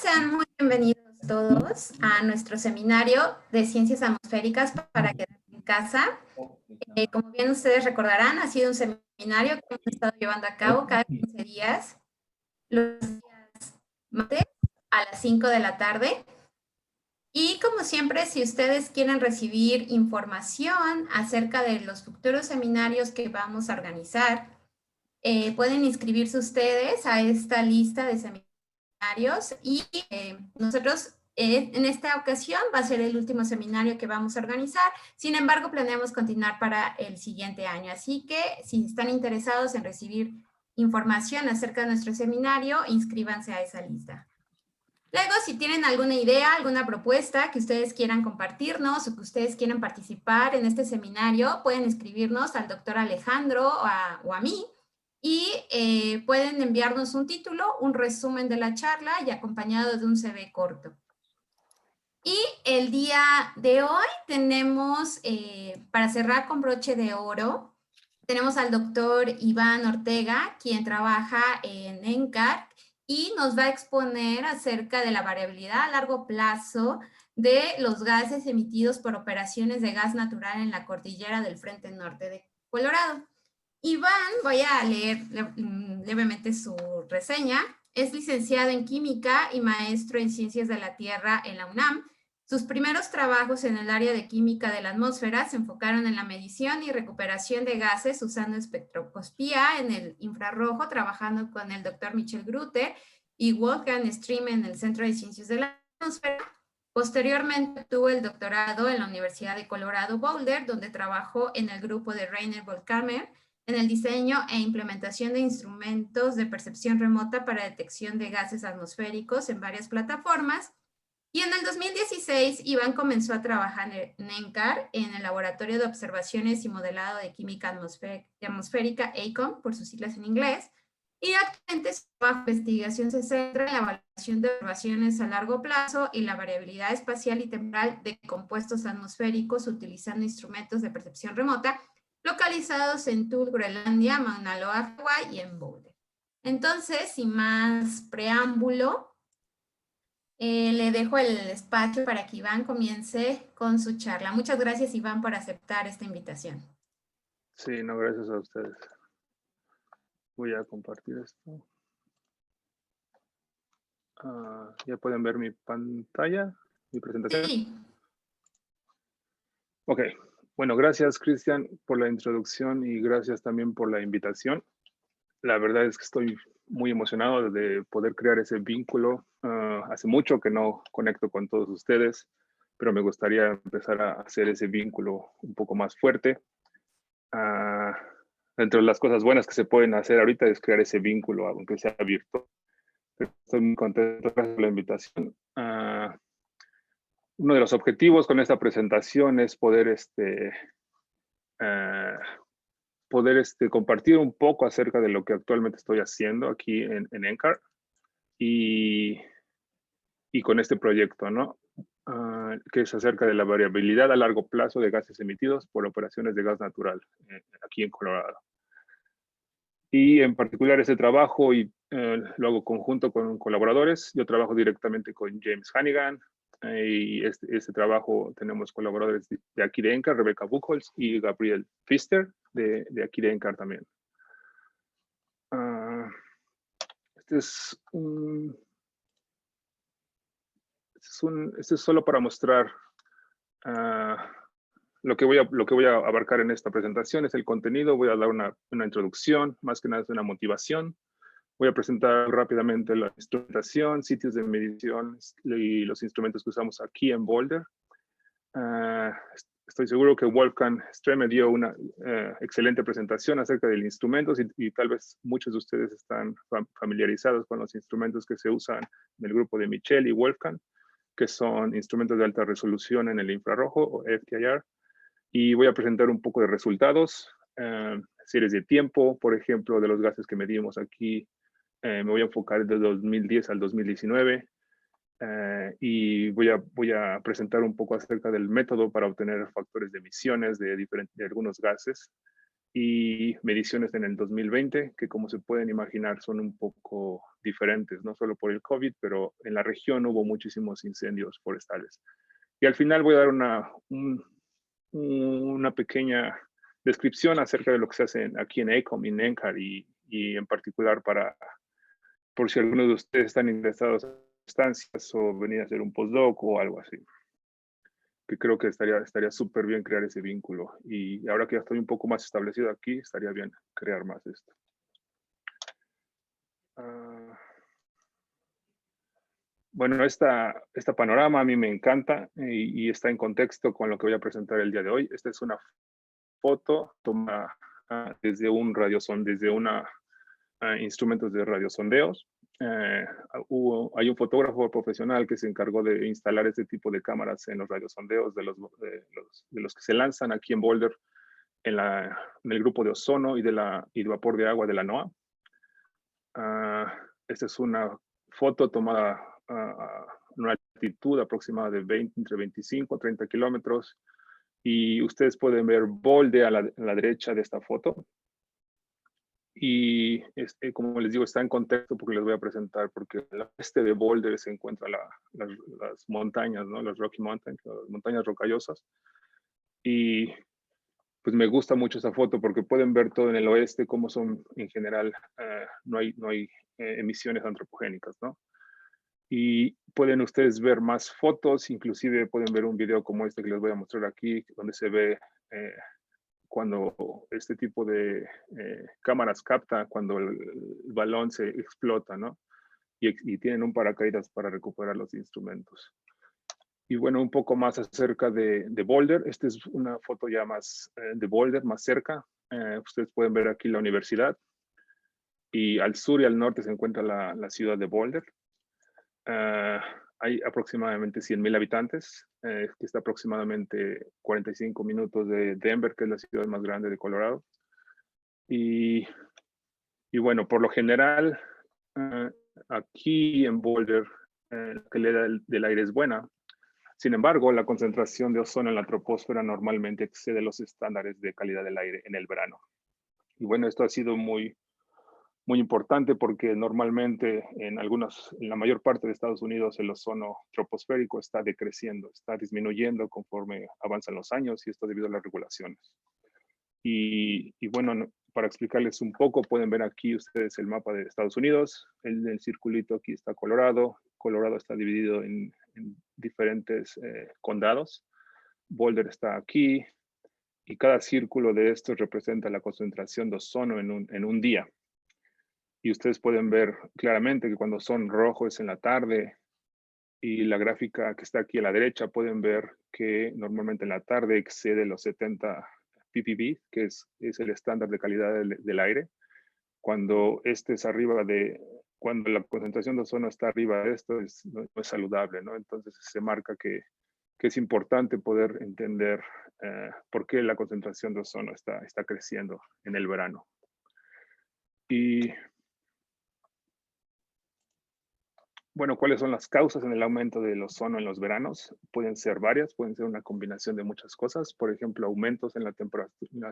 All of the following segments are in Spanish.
Sean muy bienvenidos todos a nuestro seminario de Ciencias Atmosféricas para quedar en casa. Como bien ustedes recordarán, ha sido un seminario que hemos estado llevando a cabo cada 15 días, los días martes a las 5 de la tarde. Y como siempre, si ustedes quieren recibir información acerca de los futuros seminarios que vamos a organizar, pueden inscribirse ustedes a esta lista de seminarios y nosotros en esta ocasión va a ser el último seminario que vamos a organizar. Sin embargo, planeamos continuar para el siguiente año. Así que si están interesados en recibir información acerca de nuestro seminario, inscríbanse a esa lista. Luego, si tienen alguna idea, alguna propuesta que ustedes quieran compartirnos o que ustedes quieran participar en este seminario, pueden escribirnos al doctor Alejandro o a mí. Y pueden enviarnos un título, un resumen de la charla y acompañado de un CV corto. Y el día de hoy tenemos, para cerrar con broche de oro, tenemos al doctor Iván Ortega, quien trabaja en NCAR y nos va a exponer acerca de la variabilidad a largo plazo de los gases emitidos por operaciones de gas natural en la cordillera del Frente Norte de Colorado. Iván, voy a leer levemente su reseña. Es licenciado en Química y maestro en Ciencias de la Tierra en la UNAM. Sus primeros trabajos en el área de química de la atmósfera se enfocaron en la medición y recuperación de gases usando espectroscopía en el infrarrojo, trabajando con el doctor Michel Gruter y Wolfgang Stream en el Centro de Ciencias de la Atmósfera. Posteriormente obtuvo el doctorado en la Universidad de Colorado Boulder, donde trabajó en el grupo de Rainer Volkamer en el diseño e implementación de instrumentos de percepción remota para detección de gases atmosféricos en varias plataformas. Y en el 2016, Iván comenzó a trabajar en NCAR, en el Laboratorio de Observaciones y Modelado de Química Atmosférica, ACOM, por sus siglas en inglés, y actualmente su trabajo de investigación se centra en la evaluación de observaciones a largo plazo y la variabilidad espacial y temporal de compuestos atmosféricos utilizando instrumentos de percepción remota localizados en Thule, Groenlandia, Mauna Loa, Hawái y en Boulder. Entonces, sin más preámbulo, le dejo el espacio para que Iván comience con su charla. Muchas gracias, Iván, por aceptar esta invitación. Sí, no, gracias a ustedes. Voy a compartir esto. ¿Ya pueden ver mi pantalla, mi presentación? Sí. Ok. Bueno, gracias, Cristian, por la introducción y gracias también por la invitación. La verdad es que estoy muy emocionado de poder crear ese vínculo. Hace mucho que no conecto con todos ustedes, pero me gustaría empezar a hacer ese vínculo un poco más fuerte. Entre las cosas buenas que se pueden hacer ahorita es crear ese vínculo, aunque sea virtual. Estoy muy contento por la invitación. Uno de los objetivos con esta presentación es poder compartir un poco acerca de lo que actualmente estoy haciendo aquí en NCAR y con este proyecto, ¿no? Que es acerca de la variabilidad a largo plazo de gases emitidos por operaciones de gas natural aquí en Colorado. Y en particular este trabajo lo hago conjunto con colaboradores. Yo trabajo directamente con James Hannigan y este trabajo tenemos colaboradores de aquí de NCAR, Rebecca Buchholz y Gabriel Pfister de aquí de NCAR también. Este es solo para mostrar lo que voy a abarcar en esta presentación es el contenido. Voy a dar una introducción, más que nada es una motivación. Voy a presentar rápidamente la instrumentación, sitios de medición y los instrumentos que usamos aquí en Boulder. Estoy seguro que Wolfgang Stream me dio una excelente presentación acerca del instrumento y tal vez muchos de ustedes están familiarizados con los instrumentos que se usan en el grupo de Michel y Wolfgang, que son instrumentos de alta resolución en el infrarrojo o FTIR. Y voy a presentar un poco de resultados, series de tiempo, por ejemplo, de los gases que medimos aquí. Me voy a enfocar de 2010 al 2019 y voy a presentar un poco acerca del método para obtener factores de emisiones de algunos gases y mediciones en el 2020, que como se pueden imaginar son un poco diferentes, no solo por el COVID, pero en la región hubo muchísimos incendios forestales. Y al final voy a dar una pequeña descripción acerca de lo que se hace aquí en ECOM, en NCAR, y en particular por si algunos de ustedes están interesados en estancias o venir a hacer un postdoc o algo así. Que creo que estaría súper bien crear ese vínculo. Y ahora que ya estoy un poco más establecido aquí, estaría bien crear más esto. Bueno, esta panorama a mí me encanta y está en contexto con lo que voy a presentar el día de hoy. Esta es una foto tomada desde un instrumentos de radiosondeos. Hay un fotógrafo profesional que se encargó de instalar este tipo de cámaras en los radiosondeos de los que se lanzan aquí en Boulder en el grupo de ozono y de vapor de agua de la NOAA. Esta es una foto tomada a una altitud aproximada de entre 25 y 30 kilómetros. Y ustedes pueden ver Boulder a la derecha de esta foto. Y como les digo, está en contexto porque les voy a presentar, porque al oeste de Boulder se encuentran las montañas, ¿no? Las Rocky Mountains, las montañas rocallosas. Y pues me gusta mucho esa foto porque pueden ver todo en el oeste, cómo son en general, no hay emisiones antropogénicas, ¿no? Y pueden ustedes ver más fotos, inclusive pueden ver un video como este que les voy a mostrar aquí, donde se ve cuando este tipo de cámaras capta cuando el balón se explota, ¿no? Y tienen un paracaídas para recuperar los instrumentos. Y bueno, un poco más acerca de Boulder. Esta es una foto ya más de Boulder, más cerca. Ustedes pueden ver aquí la universidad. Y al sur y al norte se encuentra la ciudad de Boulder. Hay aproximadamente 100,000 habitantes, que está aproximadamente 45 minutos de Denver, que es la ciudad más grande de Colorado. Y bueno, por lo general, aquí en Boulder, la calidad del aire es buena. Sin embargo, la concentración de ozono en la troposfera normalmente excede los estándares de calidad del aire en el verano. Y bueno, esto ha sido muy importante porque normalmente en la mayor parte de Estados Unidos el ozono troposférico está decreciendo, está disminuyendo conforme avanzan los años y esto debido a las regulaciones. Y bueno, para explicarles un poco, pueden ver aquí ustedes el mapa de Estados Unidos. El circulito aquí está Colorado. Colorado está dividido en diferentes condados. Boulder está aquí y cada círculo de estos representa la concentración de ozono en un día. Y ustedes pueden ver claramente que cuando son rojos es en la tarde y la gráfica que está aquí a la derecha pueden ver que normalmente en la tarde excede los 70 ppb, que es el estándar de calidad del aire. Cuando cuando la concentración de ozono está arriba de esto, no es saludable, ¿no? Entonces se marca que es importante poder entender por qué la concentración de ozono está creciendo en el verano. Y bueno, ¿cuáles son las causas en el aumento del ozono en los veranos? Pueden ser varias, pueden ser una combinación de muchas cosas. Por ejemplo, aumentos en las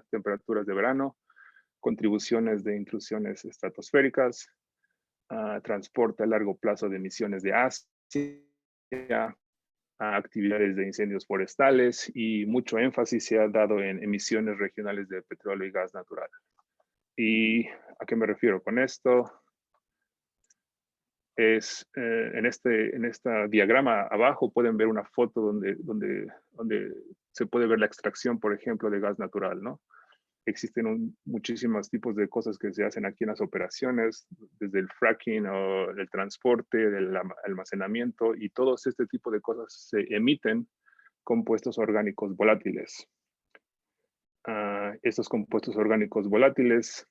temperaturas de verano, contribuciones de intrusiones estratosféricas, transporte a largo plazo de emisiones de ácido, actividades de incendios forestales y mucho énfasis se ha dado en emisiones regionales de petróleo y gas natural. ¿Y a qué me refiero con esto? Es en este diagrama abajo pueden ver una foto donde se puede ver la extracción, por ejemplo, de gas natural, ¿no? Existen muchísimos tipos de cosas que se hacen aquí en las operaciones, desde el fracking o el transporte, el almacenamiento, y todos este tipo de cosas se emiten compuestos orgánicos volátiles. Estos compuestos orgánicos volátiles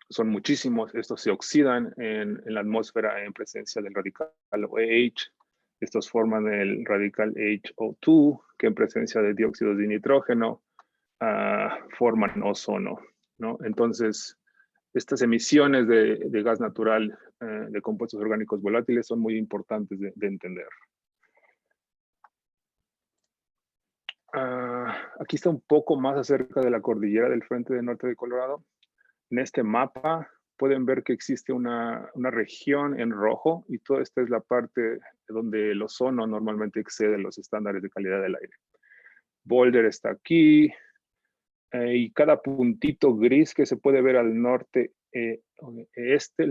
son muchísimos. Estos se oxidan en la atmósfera en presencia del radical OH. Estos forman el radical HO2, que en presencia de dióxido de nitrógeno forman ozono, ¿no? Entonces, estas emisiones de gas natural de compuestos orgánicos volátiles son muy importantes de entender. Aquí está un poco más acerca de la cordillera del Frente del Norte de Colorado. En este mapa pueden ver que existe una región en rojo y toda esta es la parte donde el ozono normalmente excede los estándares de calidad del aire. Boulder está aquí y cada puntito gris que se puede ver al norte, el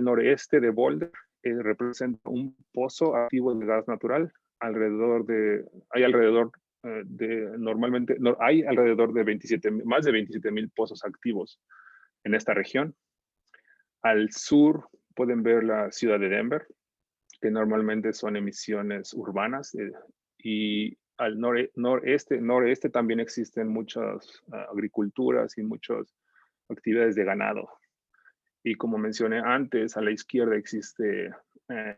noreste de Boulder representa un pozo activo de gas natural. Hay alrededor de más de 27,000 pozos activos en esta región. Al sur pueden ver la ciudad de Denver, que normalmente son emisiones urbanas, y al noreste también existen muchas agriculturas y muchas actividades de ganado. Y como mencioné antes, a la izquierda existe las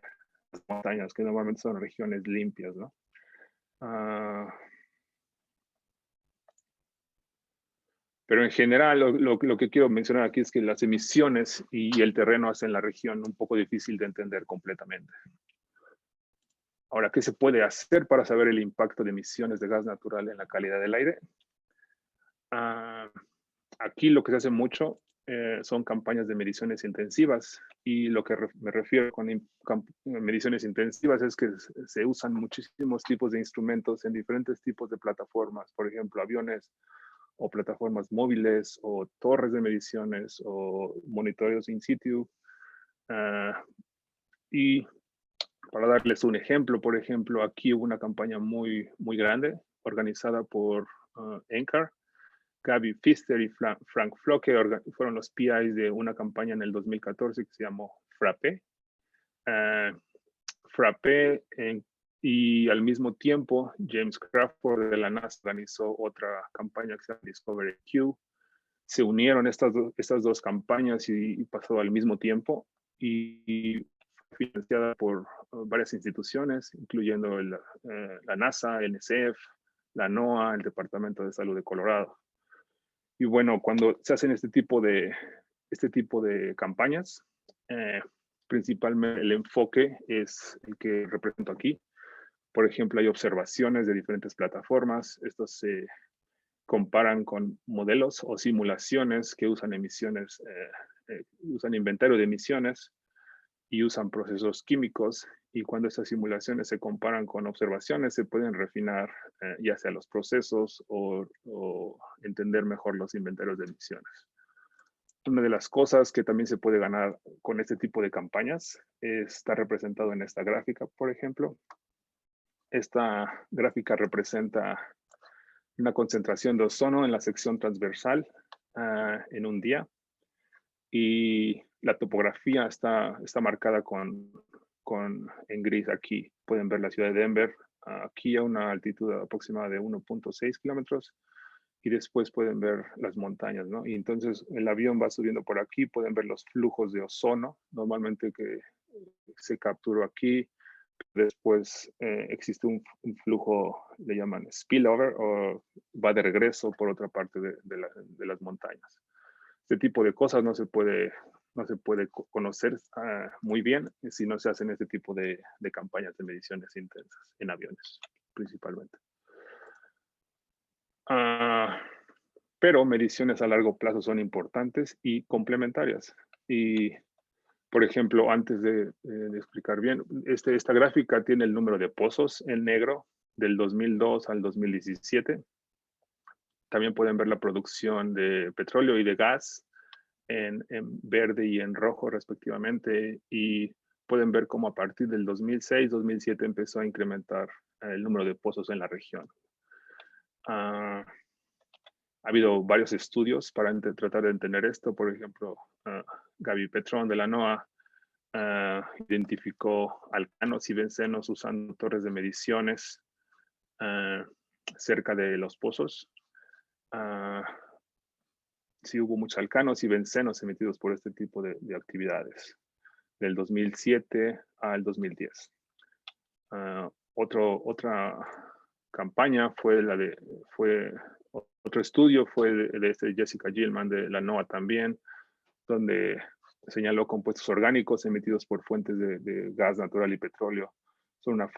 montañas, que normalmente son regiones limpias, ¿no? Pero en general, lo que quiero mencionar aquí es que las emisiones y el terreno hacen la región un poco difícil de entender completamente. Ahora, ¿qué se puede hacer para saber el impacto de emisiones de gas natural en la calidad del aire? Aquí lo que se hace mucho son campañas de mediciones intensivas, y lo que me refiero con mediciones intensivas es que se usan muchísimos tipos de instrumentos en diferentes tipos de plataformas, por ejemplo, aviones o plataformas móviles o torres de mediciones o monitoreos in situ. Y para darles un ejemplo, por ejemplo, aquí hubo una campaña muy grande organizada por NCAR. Gaby Pfister y Frank Flocke fueron los PIs de una campaña en el 2014 que se llamó FRAPE. FRAPE y al mismo tiempo James Crawford de la NASA organizó otra campaña que se llama Discovery Q. Se unieron estas dos campañas y pasó al mismo tiempo, y financiada por varias instituciones, incluyendo la NASA, el NSF, la NOAA, el Departamento de Salud de Colorado. Y bueno, cuando se hacen este tipo de campañas, principalmente el enfoque es el que represento aquí. Por ejemplo, hay observaciones de diferentes plataformas. Estos se comparan con modelos o simulaciones que usan usan inventario de emisiones y usan procesos químicos. Y cuando estas simulaciones se comparan con observaciones, se pueden refinar ya sea los procesos o entender mejor los inventarios de emisiones. Una de las cosas que también se puede ganar con este tipo de campañas está representado en esta gráfica, por ejemplo. Esta gráfica representa una concentración de ozono en la sección transversal en un día, y la topografía está marcada en gris. Aquí pueden ver la ciudad de Denver, aquí a una altitud aproximada de 1.6 kilómetros, y después pueden ver las montañas, ¿no? Y entonces el avión va subiendo por aquí, pueden ver los flujos de ozono, normalmente que se capturó aquí. Después existe un flujo, le llaman spillover, o va de regreso por otra parte de las montañas. Este tipo de cosas no se puede conocer muy bien si no se hacen este tipo de campañas de mediciones intensas en aviones, principalmente. Pero mediciones a largo plazo son importantes y complementarias. Y, por ejemplo, antes de explicar bien, esta gráfica tiene el número de pozos en negro del 2002 al 2017. También pueden ver la producción de petróleo y de gas en verde y en rojo respectivamente, y pueden ver cómo a partir del 2006-2007 empezó a incrementar el número de pozos en la región. Ha habido varios estudios para tratar de entender esto. Por ejemplo, Gaby Petrón de la NOAA identificó alcanos y bencenos usando torres de mediciones cerca de los pozos. Sí hubo muchos alcanos y bencenos emitidos por este tipo de actividades, del 2007 al 2010. Otra campaña otro estudio fue de Jessica Gilman de la NOAA también, donde señaló compuestos orgánicos emitidos por fuentes de gas natural y petróleo. Son una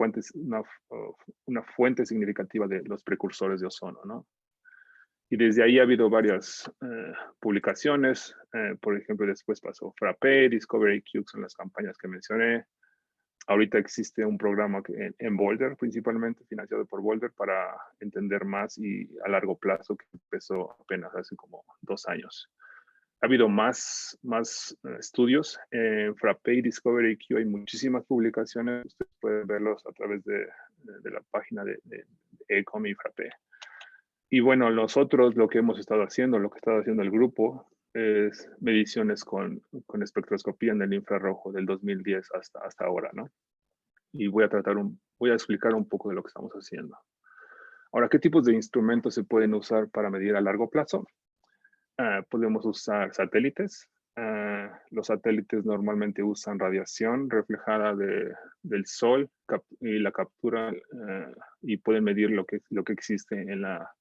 fuente significativa de los precursores de ozono, ¿no? Y desde ahí ha habido varias publicaciones. Por ejemplo, después pasó Frappé, Discovery Q, son las campañas que mencioné. Ahorita existe un programa en Boulder, principalmente financiado por Boulder, para entender más y a largo plazo, que empezó apenas hace como 2 años. Ha habido más estudios. En Frappé y Discovery Q hay muchísimas publicaciones. Ustedes pueden verlos a través de la página de ECOM y Frappé. Y bueno, nosotros lo que hemos estado haciendo, lo que ha estado haciendo el grupo, es mediciones con espectroscopía en el infrarrojo del 2010 hasta ahora, ¿no? Y voy a explicar un poco de lo que estamos haciendo. Ahora, ¿qué tipos de instrumentos se pueden usar para medir a largo plazo? Podemos usar satélites. Los satélites normalmente usan radiación reflejada del sol y la captura y pueden medir lo que existe en la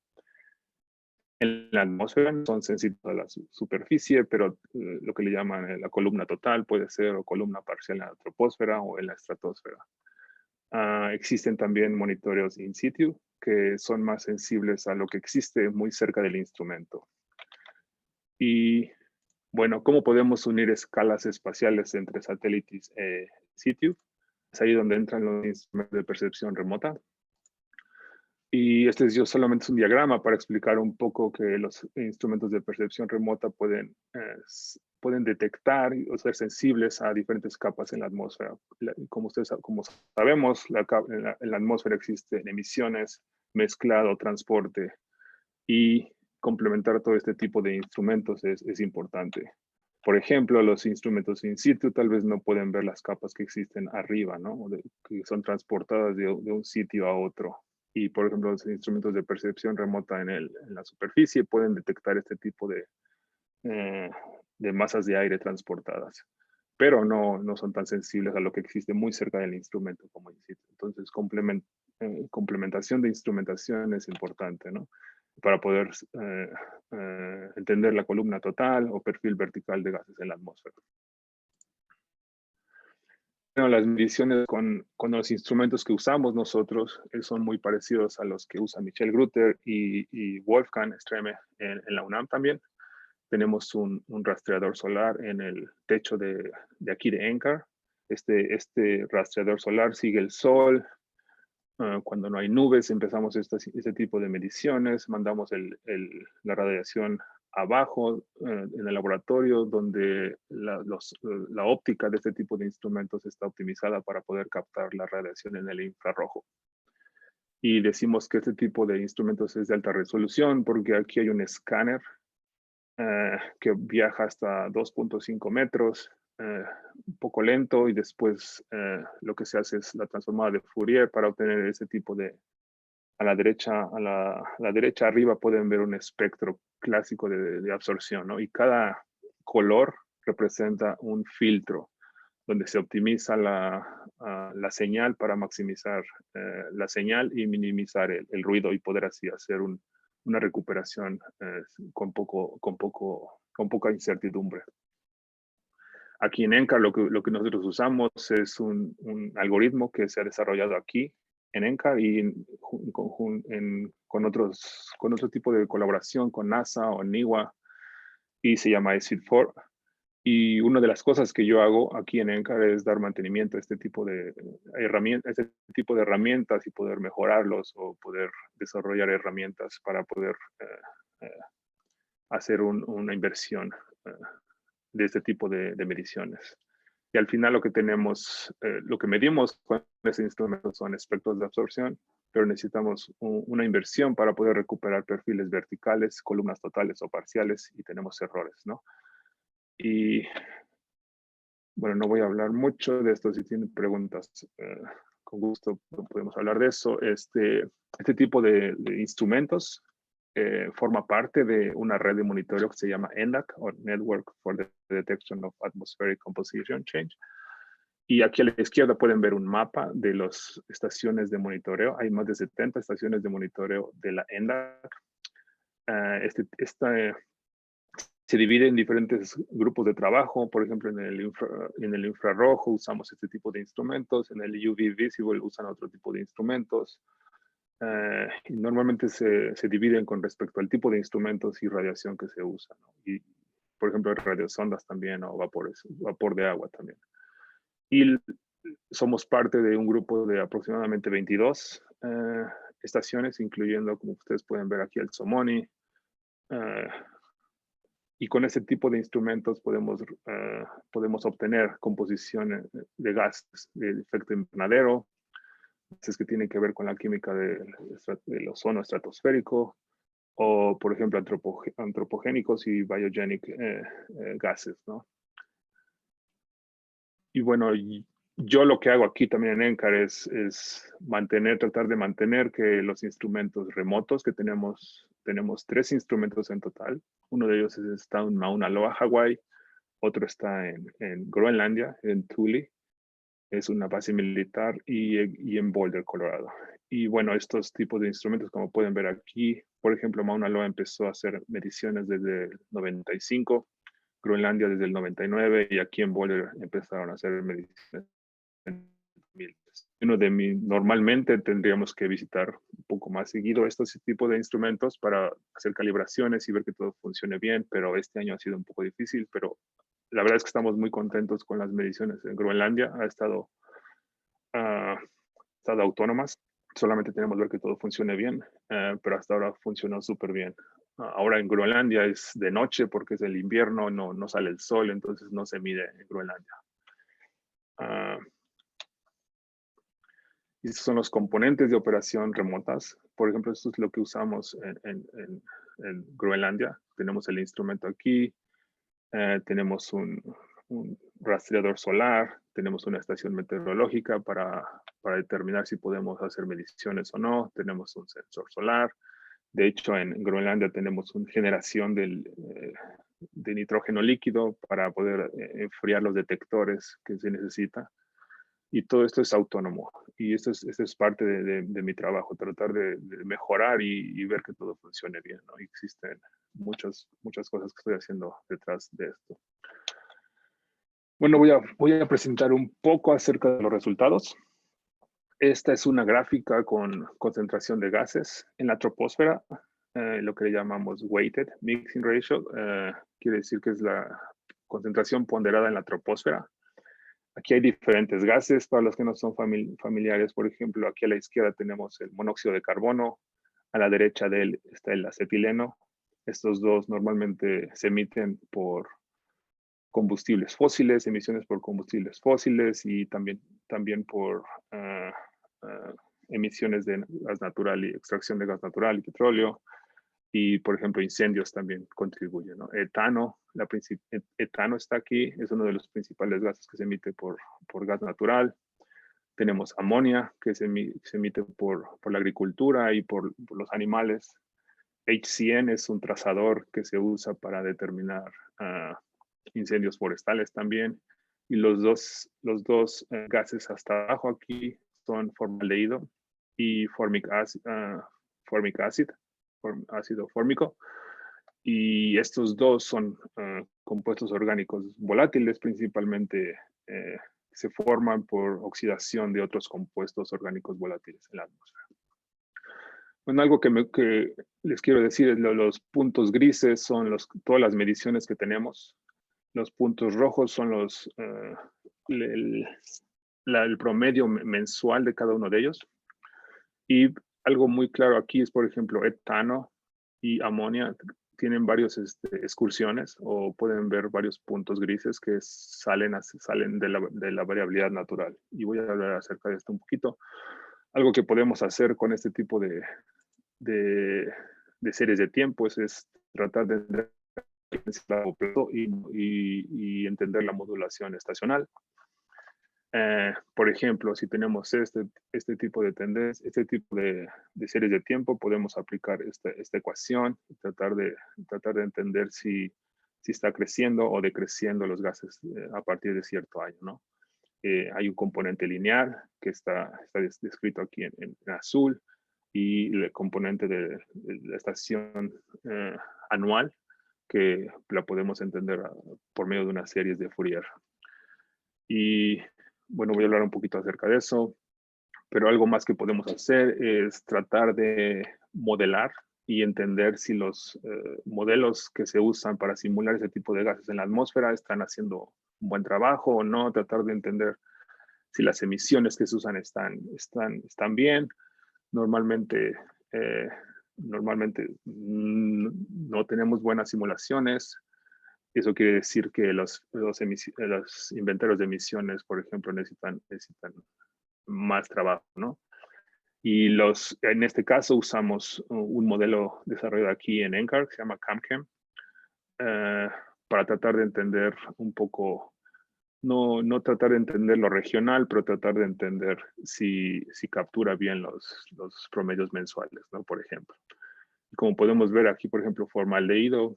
atmósfera. Son sensibles a la superficie, pero lo que le llaman la columna total puede ser, o columna parcial en la troposfera o en la estratosfera. Existen también monitoreos in situ, que son más sensibles a lo que existe muy cerca del instrumento. Y bueno, ¿cómo podemos unir escalas espaciales entre satélites situ? Es ahí donde entran los instrumentos de percepción remota. Y este solamente es un diagrama para explicar un poco que los instrumentos de percepción remota pueden detectar o ser sensibles a diferentes capas en la atmósfera. Como sabemos, en la atmósfera existen emisiones, mezclado, transporte, y complementar todo este tipo de instrumentos es importante. Por ejemplo, los instrumentos in situ tal vez no pueden ver las capas que existen arriba, ¿no? Que son transportadas de un sitio a otro. Y, por ejemplo, los instrumentos de percepción remota en la superficie pueden detectar este tipo de masas de aire transportadas, pero no son tan sensibles a lo que existe muy cerca del instrumento como in situ. Entonces, complementación de instrumentación es importante, ¿no? Para poder entender la columna total o perfil vertical de gases en la atmósfera. Bueno, las mediciones con los instrumentos que usamos nosotros son muy parecidos a los que usa Michel Grutter y Wolfgang Streme en la UNAM también. Tenemos un rastreador solar en el techo de aquí de NCAR. Este rastreador solar sigue el sol. Cuando no hay nubes, empezamos este tipo de mediciones. Mandamos la radiación abajo en el laboratorio, donde la óptica de este tipo de instrumentos está optimizada para poder captar la radiación en el infrarrojo. Y decimos que este tipo de instrumentos es de alta resolución porque aquí hay un escáner que viaja hasta 2.5 metros, un poco lento, y después lo que se hace es la transformada de Fourier para obtener ese tipo de... A la derecha arriba pueden ver un espectro clásico de absorción, ¿no? Y cada color representa un filtro donde se optimiza la señal para maximizar la señal y minimizar el ruido, y poder así hacer una recuperación con poca incertidumbre. Aquí en NCAR lo que nosotros usamos es un algoritmo que se ha desarrollado aquí en NCAR y con otro tipo de colaboración con NASA o NIWA, y se llama ESID4. Y una de las cosas que yo hago aquí en NCAR es dar mantenimiento a este tipo de herramientas y poder mejorarlos, o poder desarrollar herramientas para poder hacer una inversión de este tipo de mediciones. Y al final lo que medimos con ese instrumento son espectros de absorción, pero necesitamos una inversión para poder recuperar perfiles verticales, columnas totales o parciales, y tenemos errores, ¿no? Y bueno, no voy a hablar mucho de esto. Si tienen preguntas, con gusto podemos hablar de eso. Este tipo de instrumentos forma parte de una red de monitoreo que se llama NDAC, o Network for the Detection of Atmospheric Composition Change. Y aquí a la izquierda pueden ver un mapa de las estaciones de monitoreo. Hay más de 70 estaciones de monitoreo de la NDAC. Se divide en diferentes grupos de trabajo. Por ejemplo, en el infrarrojo usamos este tipo de instrumentos. En el UV Visible usan otro tipo de instrumentos. Y normalmente se dividen con respecto al tipo de instrumentos y radiación que se usa, ¿no? Y, por ejemplo, radiosondas también, o vapor de agua también. Y somos parte de un grupo de aproximadamente 22 estaciones, incluyendo, como ustedes pueden ver aquí, el SOMONI. Y con ese tipo de instrumentos podemos obtener composiciones de gases de efecto invernadero, gases que tienen que ver con la química del ozono estratosférico, o, por ejemplo, antropogénicos y biogenic gases, ¿no? Y bueno, yo lo que hago aquí también en NCAR es tratar de mantener que los instrumentos remotos que tenemos 3 instrumentos en total. Uno de ellos está en Mauna Loa, Hawái. Otro está en Groenlandia, en Thule. Es una base militar y en Boulder, Colorado. Y bueno, estos tipos de instrumentos, como pueden ver aquí, por ejemplo, Mauna Loa empezó a hacer mediciones desde el 95, Groenlandia desde el 99 y aquí en Boulder empezaron a hacer mediciones en 2000. Normalmente tendríamos que visitar un poco más seguido estos tipos de instrumentos para hacer calibraciones y ver que todo funcione bien, pero este año ha sido un poco difícil, pero la verdad es que estamos muy contentos con las mediciones en Groenlandia. Ha estado autónomas. Solamente tenemos que ver que todo funcione bien, pero hasta ahora funcionó súper bien. Ahora en Groenlandia es de noche porque es el invierno, no sale el sol, entonces no se mide en Groenlandia. Y estos son los componentes de operación remotas. Por ejemplo, esto es lo que usamos en Groenlandia. Tenemos el instrumento aquí, tenemos un rastreador solar, tenemos una estación meteorológica para determinar si podemos hacer mediciones o no, tenemos un sensor solar. De hecho, en Groenlandia tenemos una generación de nitrógeno líquido para poder enfriar los detectores que se necesita. Y todo esto es autónomo. Y esto es parte de mi trabajo, tratar de mejorar y ver que todo funcione bien, ¿no? Y existen muchas cosas que estoy haciendo detrás de esto. Bueno, voy a presentar un poco acerca de los resultados. Esta es una gráfica con concentración de gases en la troposfera, lo que le llamamos weighted mixing ratio. Quiere decir que es la concentración ponderada en la troposfera. Aquí hay diferentes gases, para los que no son familiares. Por ejemplo, aquí a la izquierda tenemos el monóxido de carbono, a la derecha de él está el acetileno. Estos dos normalmente se emiten por combustibles fósiles, emisiones por combustibles fósiles y también por emisiones de gas natural y extracción de gas natural y petróleo. Y, por ejemplo, incendios también contribuyen, ¿no? Etano está aquí, es uno de los principales gases que se emite por gas natural. Tenemos amonia, que se emite por la agricultura y por los animales. HCN es un trazador que se usa para determinar incendios forestales también. Y los dos gases hasta abajo aquí son formaldehído y formic acid, ácido fórmico. Y estos dos son compuestos orgánicos volátiles, principalmente se forman por oxidación de otros compuestos orgánicos volátiles en la atmósfera. Bueno, algo que les quiero decir es los puntos grises son todas las mediciones que tenemos. Los puntos rojos son el promedio mensual de cada uno de ellos. Y algo muy claro aquí es, por ejemplo, etano y amonia tienen varias excursiones o pueden ver varios puntos grises que salen de la variabilidad natural. Y voy a hablar acerca de esto un poquito. Algo que podemos hacer con este tipo de series de tiempos es tratar de entender y entender la modulación estacional. Por ejemplo, si tenemos este tipo de tendencia, este tipo de series de tiempo, podemos aplicar esta ecuación y tratar de entender si está creciendo o decreciendo los gases a partir de cierto año, ¿no? Hay un componente lineal que está descrito aquí en azul y el componente de la estación anual que la podemos entender por medio de unas series de Fourier. Y bueno, voy a hablar un poquito acerca de eso. Pero algo más que podemos hacer es tratar de modelar y entender si los modelos que se usan para simular ese tipo de gases en la atmósfera están haciendo un buen trabajo o no, tratar de entender si las emisiones que se usan están bien. Normalmente, no tenemos buenas simulaciones. Eso quiere decir que los inventarios de emisiones, por ejemplo, necesitan más trabajo, ¿no? Y en este caso usamos un modelo desarrollado aquí en NCAR que se llama CAMCHEM, para tratar de entender un poco, no tratar de entender lo regional, pero tratar de entender si captura bien los promedios mensuales, ¿no? Por ejemplo. Y como podemos ver aquí, por ejemplo, formaldehído,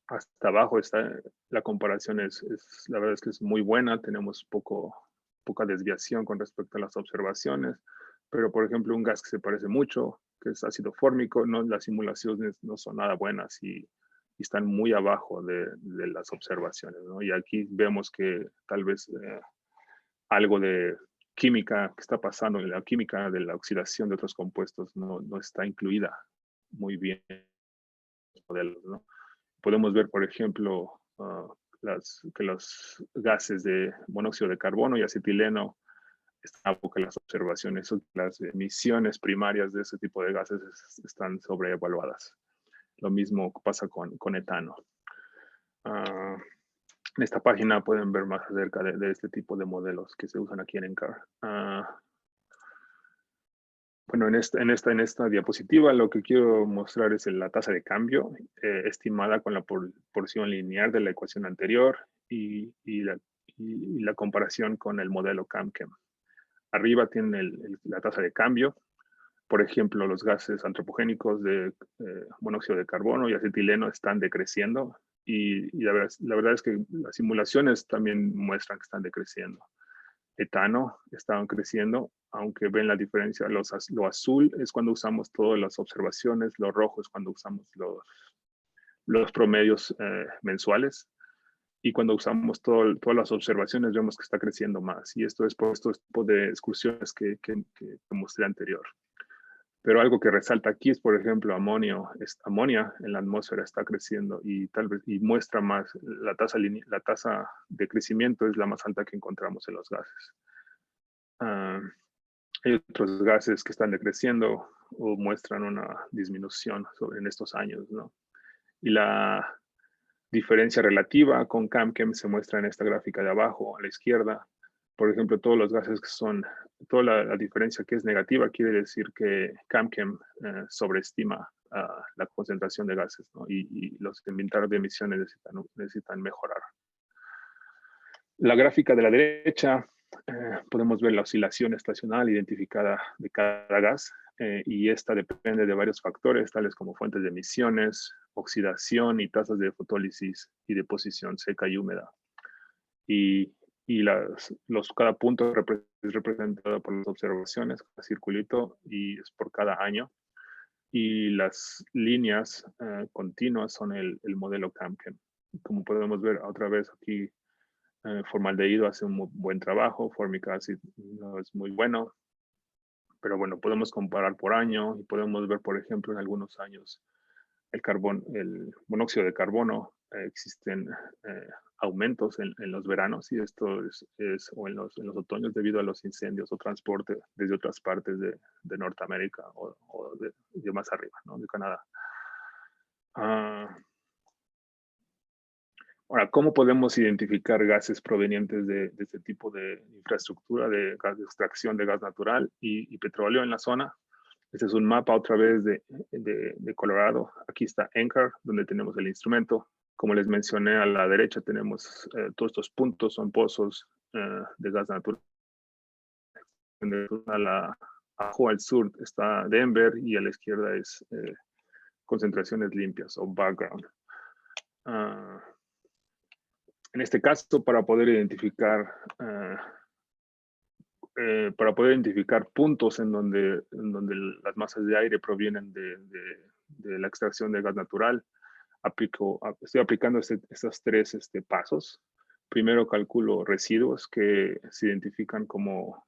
hasta abajo está, la comparación la verdad es que es muy buena, tenemos poca desviación con respecto a las observaciones, pero por ejemplo un gas que se parece mucho, que es ácido fórmico, las simulaciones no son nada buenas y están muy abajo de las observaciones, ¿no? Y aquí vemos que tal vez algo de química que está pasando en la química de la oxidación de otros compuestos no está incluida muy bien en los modelos, ¿no? Podemos ver, por ejemplo, que los gases de monóxido de carbono y acetileno están poco en las observaciones, las emisiones primarias de ese tipo de gases están sobreevaluadas. Lo mismo pasa con etano. En esta página pueden ver más acerca de este tipo de modelos que se usan aquí en NCAR. Bueno, en esta diapositiva lo que quiero mostrar es la tasa de cambio estimada con la porción lineal de la ecuación anterior y la comparación con el modelo CAMCHEM. Arriba tienen la tasa de cambio. Por ejemplo, los gases antropogénicos de monóxido de carbono y acetileno están decreciendo y la verdad es que las simulaciones también muestran que están decreciendo. Etano estaban creciendo, aunque ven la diferencia, lo azul es cuando usamos todas las observaciones, lo rojo es cuando usamos los promedios mensuales, y cuando usamos todas las observaciones vemos que está creciendo más, y esto es por estos tipos de excursiones que mostré anterior. Pero algo que resalta aquí es, por ejemplo, amonia en la atmósfera está creciendo y muestra más, la tasa de crecimiento es la más alta que encontramos en los gases. Hay otros gases que están decreciendo o muestran una disminución en estos años, ¿no? Y la diferencia relativa con CAMCHEM se muestra en esta gráfica de abajo a la izquierda. Por ejemplo, todos los gases toda la diferencia que es negativa quiere decir que CAMCHEM sobreestima la concentración de gases, ¿no? Y los inventarios de emisiones necesitan mejorar. La gráfica de la derecha, podemos ver la oscilación estacional identificada de cada gas, y esta depende de varios factores, tales como fuentes de emisiones, oxidación y tasas de fotólisis y deposición seca y húmeda. Y cada punto es representado por las observaciones, cada circulito, y es por cada año. Y las líneas continuas son el modelo CAMCHEM. Como podemos ver otra vez aquí, formaldehído hace un buen trabajo, formic acid no es muy bueno, pero bueno, podemos comparar por año y podemos ver, por ejemplo, en algunos años el monóxido de carbono, existen aumentos en los veranos, y esto o en los otoños debido a los incendios o transporte desde otras partes de Norteamérica o de más arriba, ¿no? De Canadá. Ahora, ¿cómo podemos identificar gases provenientes de este tipo de infraestructura de gas de extracción de gas natural y petróleo en la zona? Este es un mapa otra vez de Colorado. Aquí está NCAR, donde tenemos el instrumento. Como les mencioné, a la derecha tenemos todos estos puntos, son pozos de gas natural. Abajo al sur está Denver y a la izquierda es concentraciones limpias o background. En este caso, para poder identificar puntos en donde las masas de aire provienen de la extracción de gas natural, estoy aplicando estos tres pasos. Primero calculo residuos que se identifican como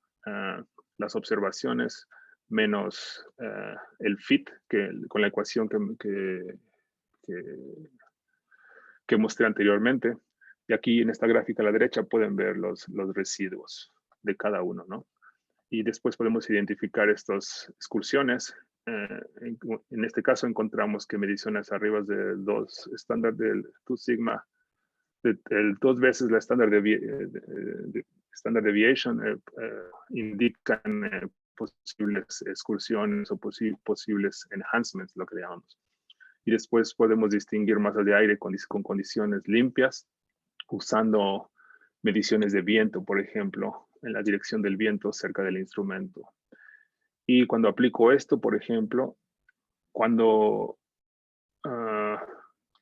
las observaciones menos el fit con la ecuación que mostré anteriormente. Y aquí en esta gráfica a la derecha pueden ver los residuos de cada uno, ¿no? Y después podemos identificar estas excursiones. En este caso encontramos que mediciones arriba de 2 estándar del 2 sigma, dos veces la standard deviation indican posibles excursiones o posibles enhancements, lo que llamamos. Y después podemos distinguir masas de aire con condiciones limpias, usando mediciones de viento, por ejemplo, en la dirección del viento cerca del instrumento. Y cuando aplico esto, por ejemplo, cuando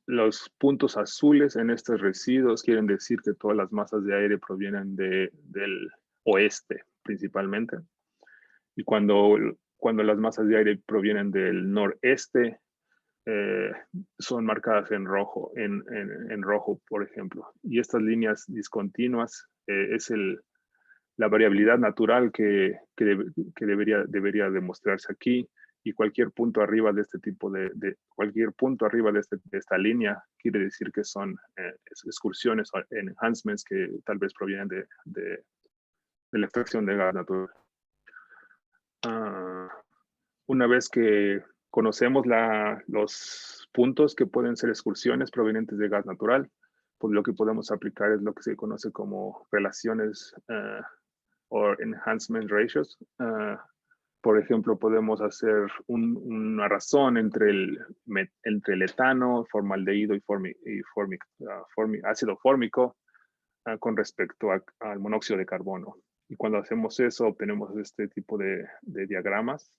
los puntos azules en estos residuos quieren decir que todas las masas de aire provienen del oeste, principalmente. Y cuando las masas de aire provienen del noreste, son marcadas en rojo, en rojo, por ejemplo. Y estas líneas discontinuas es la variabilidad natural que debería demostrarse aquí, y cualquier punto arriba de este tipo cualquier punto arriba de esta línea quiere decir que son excursiones o enhancements que tal vez provienen de la extracción de gas natural. Una vez que conocemos los puntos que pueden ser excursiones provenientes de gas natural, pues lo que podemos aplicar es lo que se conoce como relaciones o enhancement ratios. Por ejemplo, podemos hacer una razón entre el etano, formaldehído y ácido fórmico con respecto al monóxido de carbono. Y cuando hacemos eso, obtenemos este tipo de diagramas.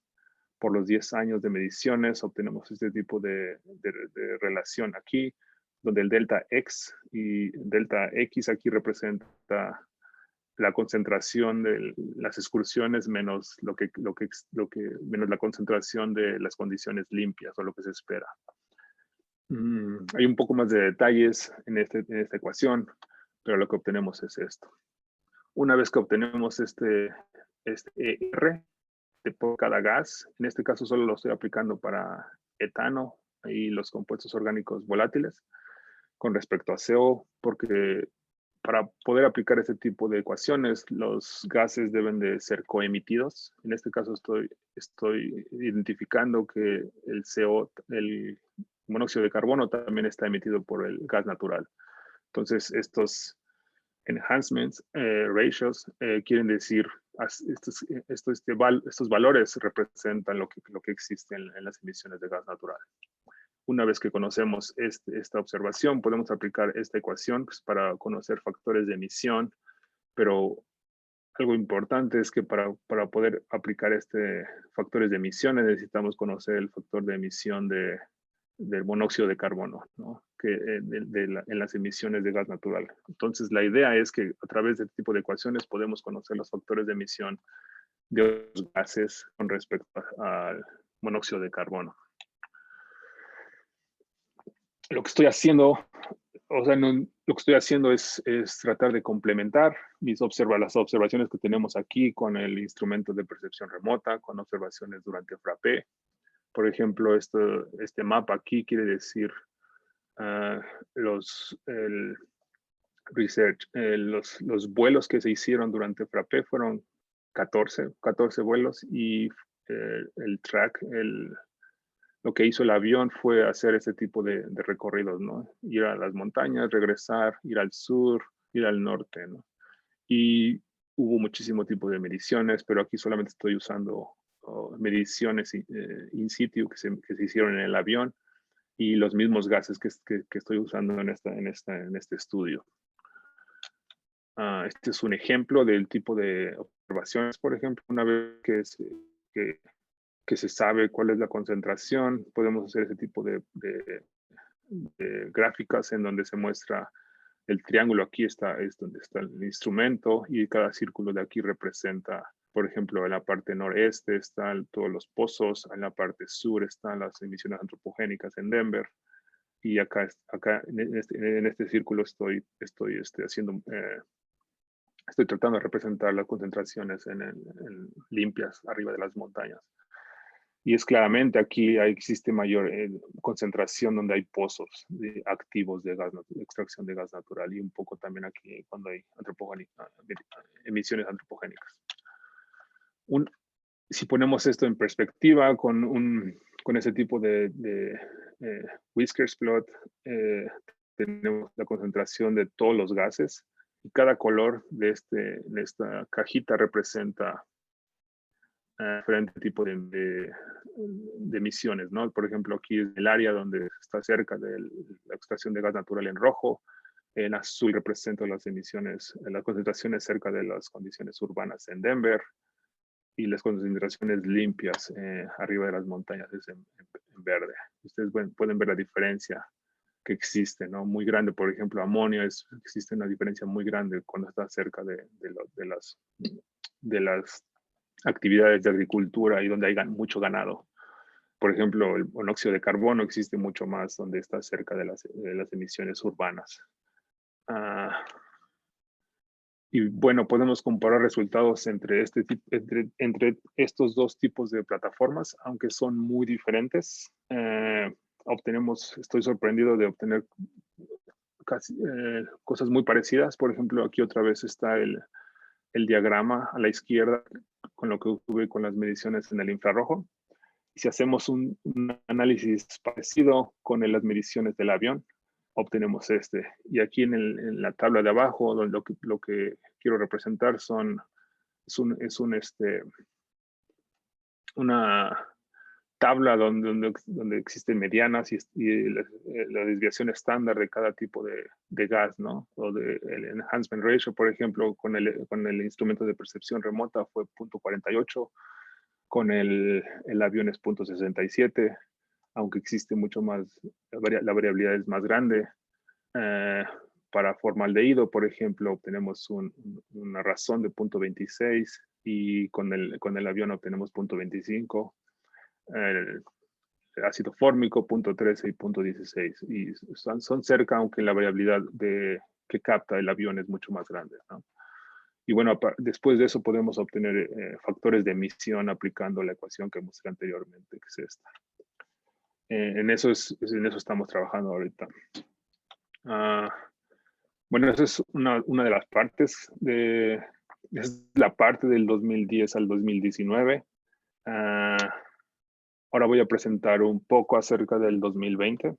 Por los 10 años de mediciones, obtenemos este tipo de relación aquí, donde el delta X y delta X aquí representa la concentración de las excursiones menos menos la concentración de las condiciones limpias o lo que se espera. Hay un poco más de detalles en esta ecuación, pero lo que obtenemos es esto. Una vez que obtenemos este ER por cada gas, en este caso solo lo estoy aplicando para etano y los compuestos orgánicos volátiles con respecto a CO, porque para poder aplicar este tipo de ecuaciones, los gases deben de ser coemitidos. En este caso estoy identificando que el CO, el monóxido de carbono, también está emitido por el gas natural. Entonces, estos enhancements, ratios, quieren decir, estos valores representan lo que existe en las emisiones de gas natural. Una vez que conocemos esta observación, podemos aplicar esta ecuación pues, para conocer factores de emisión, pero algo importante es que para poder aplicar factores de emisión necesitamos conocer el factor de emisión del monóxido de carbono, ¿no? En las emisiones de gas natural. Entonces, la idea es que a través de este tipo de ecuaciones podemos conocer los factores de emisión de los gases con respecto al monóxido de carbono. Lo que estoy haciendo, es tratar de complementar las observaciones que tenemos aquí con el instrumento de percepción remota, con observaciones durante FRAPE. Por ejemplo, este mapa aquí quiere decir los vuelos que se hicieron durante FRAPE fueron 14 vuelos, y el track, lo que hizo el avión fue hacer ese tipo de recorridos, ¿no? Ir a las montañas, regresar, ir al sur, ir al norte, ¿no? Y hubo muchísimo tipo de mediciones, pero aquí solamente estoy usando mediciones in situ que se hicieron en el avión y los mismos gases que estoy usando en este estudio. Este es un ejemplo del tipo de observaciones, por ejemplo, una vez que se sabe cuál es la concentración, podemos hacer ese tipo de gráficas en donde se muestra el triángulo. Aquí es donde está el instrumento, y cada círculo de aquí representa, por ejemplo, en la parte noreste están todos los pozos, en la parte sur están las emisiones antropogénicas en Denver, y acá en este círculo estoy haciendo Estoy tratando de representar las concentraciones limpias arriba de las montañas. Y es claramente aquí existe mayor concentración donde hay pozos activos de gas, de extracción de gas natural, y un poco también aquí cuando hay emisiones antropogénicas. Si ponemos esto en perspectiva con ese tipo de Whiskers plot, tenemos la concentración de todos los gases, y cada color de esta cajita representa diferente tipo de emisiones, ¿no? Por ejemplo, aquí es el área donde está cerca de la extracción de gas natural en rojo. En azul representa las emisiones, las concentraciones cerca de las condiciones urbanas en Denver, y las concentraciones limpias arriba de las montañas es en verde. Ustedes pueden ver la diferencia que existe, ¿no? Muy grande. Por ejemplo, amonio, existe una diferencia muy grande cuando está cerca de las actividades de agricultura y donde hay mucho ganado. Por ejemplo, el monóxido de carbono existe mucho más donde está cerca de las emisiones urbanas. Y bueno, podemos comparar resultados entre estos dos tipos de plataformas, aunque son muy diferentes. Estoy sorprendido de obtener casi cosas muy parecidas. Por ejemplo, aquí otra vez está el diagrama a la izquierda con lo que obtuve con las mediciones en el infrarrojo. Y si hacemos un análisis parecido con las mediciones del avión, obtenemos este. Y aquí en la tabla de abajo, lo que quiero representar una tabla donde existen medianas y la desviación estándar de cada tipo de gas, ¿no? O el enhancement ratio, por ejemplo, con el instrumento de percepción remota fue 0.48, con el avión es 0.67, aunque existe mucho más, la variabilidad es más grande. Para formaldehído, por ejemplo, obtenemos una razón de 0.26 y con el avión obtenemos 0.25. El ácido fórmico 0.13 y 0.16. Y son cerca, aunque la variabilidad que capta el avión es mucho más grande, ¿no? Y bueno, después de eso podemos obtener factores de emisión aplicando la ecuación que mostré anteriormente, que es esta. En eso estamos trabajando ahorita. Bueno, esa es una de las partes. Es la parte del 2010 al 2019. Ahora voy a presentar un poco acerca del 2020.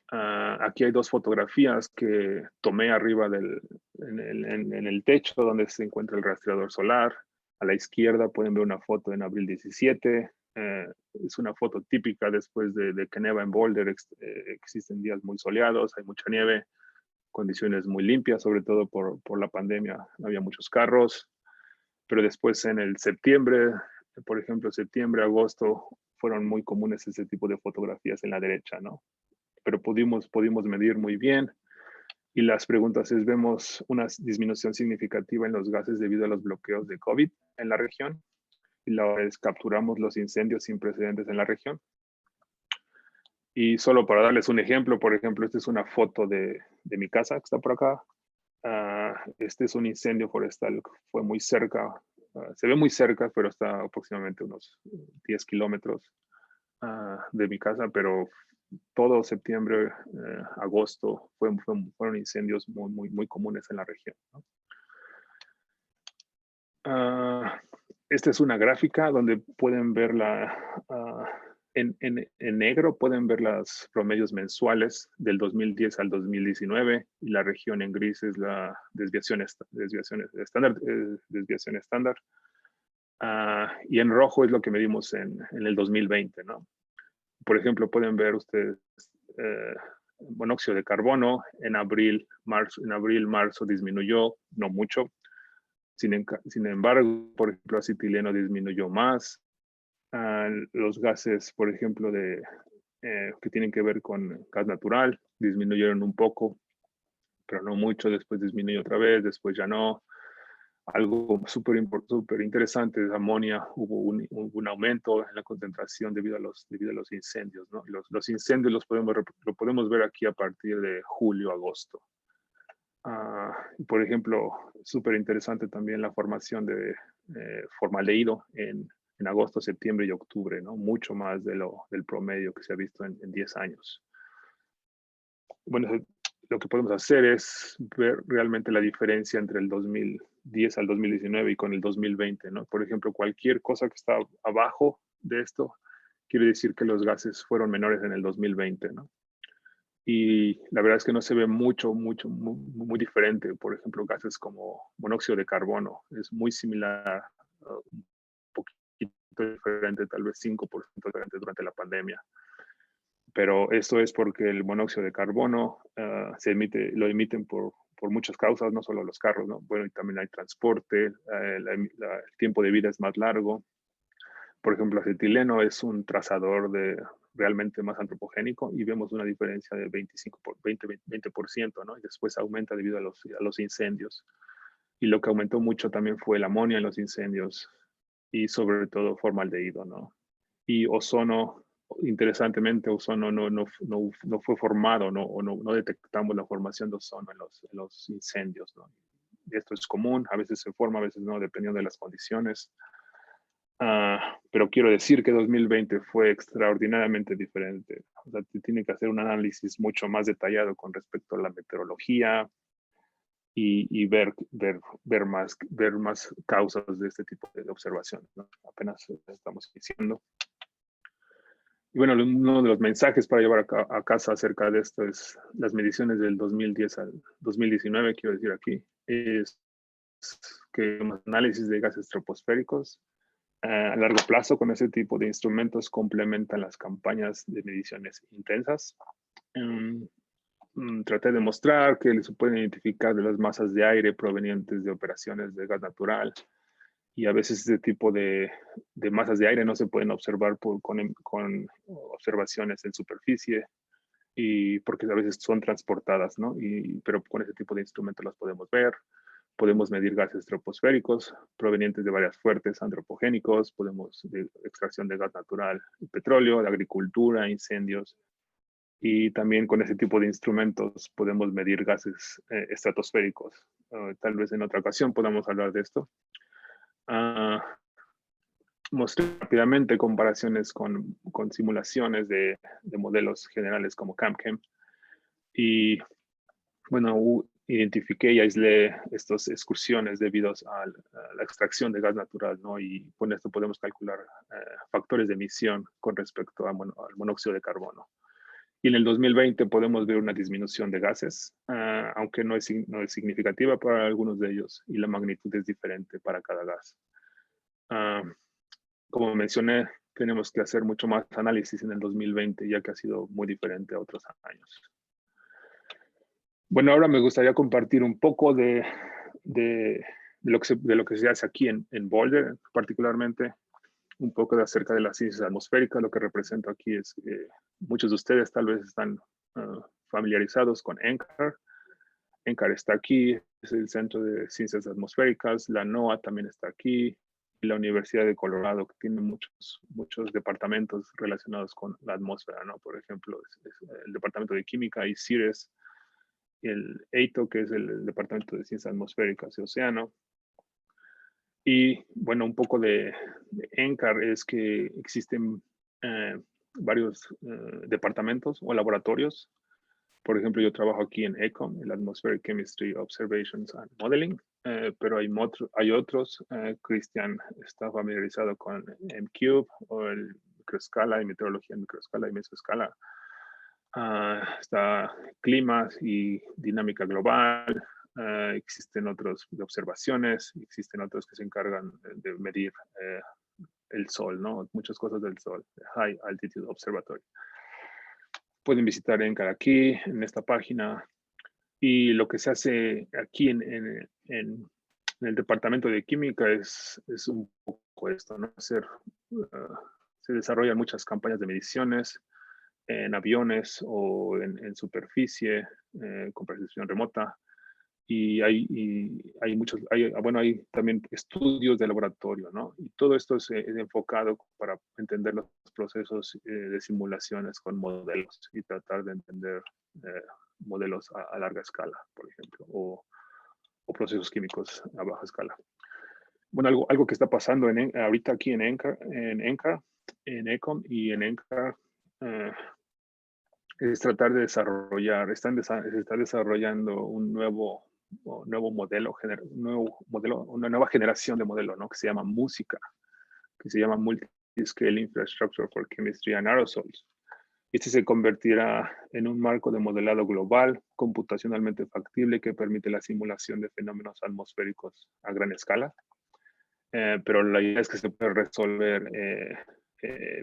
Aquí hay dos fotografías que tomé arriba en el techo donde se encuentra el rastreador solar. A la izquierda pueden ver una foto en abril 17. Es una foto típica después de que neva en Boulder. Existen días muy soleados, hay mucha nieve, condiciones muy limpias, sobre todo por la pandemia. No había muchos carros. Pero después en el septiembre, por ejemplo, septiembre, agosto, fueron muy comunes ese tipo de fotografías en la derecha, ¿no? Pero pudimos medir muy bien. Y las preguntas es, ¿vemos una disminución significativa en los gases debido a los bloqueos de COVID en la región? Y la otra es, ¿capturamos los incendios sin precedentes en la región? Y solo para darles un ejemplo, por ejemplo, esta es una foto de mi casa que está por acá. Este es un incendio forestal que fue muy cerca, se ve muy cerca, pero está aproximadamente unos 10 kilómetros de mi casa, pero todo septiembre, agosto, fueron incendios muy comunes en la región, ¿no? Esta es una gráfica donde pueden ver en negro pueden ver los promedios mensuales del 2010 al 2019, y la región en gris es la desviación estándar. Y en rojo es lo que medimos en el 2020, ¿no? Por ejemplo, pueden ver ustedes monóxido de carbono en abril, marzo disminuyó, no mucho. Sin embargo, por ejemplo, acetileno disminuyó más. Los gases, por ejemplo, que tienen que ver con gas natural, disminuyeron un poco, pero no mucho. Después disminuyó otra vez, después ya no. Algo súper interesante es amonia. Hubo un aumento en la concentración debido a los incendios, ¿no? Los incendios lo podemos ver aquí a partir de julio, agosto. Por ejemplo, súper interesante también la formación de formaldehído en agosto, septiembre y octubre, ¿no? Mucho más del promedio que se ha visto en 10 años. Bueno, lo que podemos hacer es ver realmente la diferencia entre el 2010 al 2019 y con el 2020, ¿no? Por ejemplo, cualquier cosa que está abajo de esto quiere decir que los gases fueron menores en el 2020, ¿no? Y la verdad es que no se ve muy diferente. Por ejemplo, gases como monóxido de carbono es muy similar, un poquito diferente, tal vez 5% diferente durante la pandemia. Pero esto es porque el monóxido de carbono lo emiten por muchas causas, no solo los carros, ¿no? Bueno, y también hay transporte, el tiempo de vida es más largo. Por ejemplo, acetileno es un trazador realmente más antropogénico y vemos una diferencia de 20%, ¿no? Y después aumenta debido a los incendios. Y lo que aumentó mucho también fue el amonio en los incendios y sobre todo formaldehído, ¿no? Y ozono, interesantemente, ozono no fue formado, no detectamos la formación de ozono en los incendios, ¿no? Y esto es común, a veces se forma, a veces no, dependiendo de las condiciones. Pero quiero decir que 2020 fue extraordinariamente diferente. O sea, tiene que hacer un análisis mucho más detallado con respecto a la meteorología y ver más causas de este tipo de observaciones, ¿no? Apenas estamos iniciando. Y bueno, uno de los mensajes para llevar a casa acerca de esto es las mediciones del 2010 al 2019, quiero decir aquí, es que un análisis de gases troposféricos a largo plazo con ese tipo de instrumentos complementan las campañas de mediciones intensas. Traté de mostrar que se pueden identificar de las masas de aire provenientes de operaciones de gas natural y a veces ese tipo de masas de aire no se pueden observar con observaciones en superficie y porque a veces son transportadas, ¿no? Pero con ese tipo de instrumentos las podemos ver. Podemos medir gases troposféricos provenientes de varias fuentes antropogénicos, de extracción de gas natural y petróleo, de agricultura, incendios. Y también con ese tipo de instrumentos podemos medir gases estratosféricos. Tal vez en otra ocasión podamos hablar de esto. Mostré rápidamente comparaciones con simulaciones de modelos generales como CamChem. Y bueno, identifiqué y aislé estas excursiones debido a la extracción de gas natural, ¿no? Y con esto podemos calcular factores de emisión con respecto al monóxido de carbono. Y en el 2020 podemos ver una disminución de gases, aunque no es significativa para algunos de ellos y la magnitud es diferente para cada gas. Como mencioné, tenemos que hacer mucho más análisis en el 2020, ya que ha sido muy diferente a otros años. Bueno, ahora me gustaría compartir un poco de lo que se hace aquí en Boulder, particularmente un poco acerca de las ciencias atmosféricas. Lo que represento aquí es que muchos de ustedes tal vez están familiarizados con NCAR. NCAR está aquí, es el Centro de Ciencias Atmosféricas. La NOAA también está aquí. Y la Universidad de Colorado, que tiene muchos departamentos relacionados con la atmósfera, ¿no? Por ejemplo, es el Departamento de Química y CIRES, el EITO, que es el Departamento de Ciencias Atmosféricas y Océano. Y bueno, un poco de NCAR es que existen varios departamentos o laboratorios. Por ejemplo, yo trabajo aquí en ECOM, el Atmospheric Chemistry Observations and Modeling, pero hay otros. Cristian está familiarizado con MCube o el microescala y meteorología en microescala y mesoescala. Está climas y dinámica global. Existen otros de observaciones, existen otros que se encargan de medir el sol, ¿no? Muchas cosas del sol, High Altitude Observatory. Pueden visitar NCAR aquí, en esta página. Y lo que se hace aquí en el departamento de química es un poco esto, ¿no? Se desarrollan muchas campañas de mediciones en aviones o en superficie, con precisión remota. Y hay también estudios de laboratorio, ¿no? Y todo esto es enfocado para entender los procesos de simulaciones con modelos y tratar de entender modelos a larga escala, por ejemplo, o procesos químicos a baja escala. Bueno, algo que está pasando ahorita aquí en Ecom y en NCAR, es tratar de desarrollar, se está desarrollando un nuevo modelo, una nueva generación de modelo, ¿no? Que se llama música, que se llama Multiscale Infrastructure for Chemistry and Aerosols. Este se convertirá en un marco de modelado global, computacionalmente factible, que permite la simulación de fenómenos atmosféricos a gran escala. Pero la idea es que se puede resolver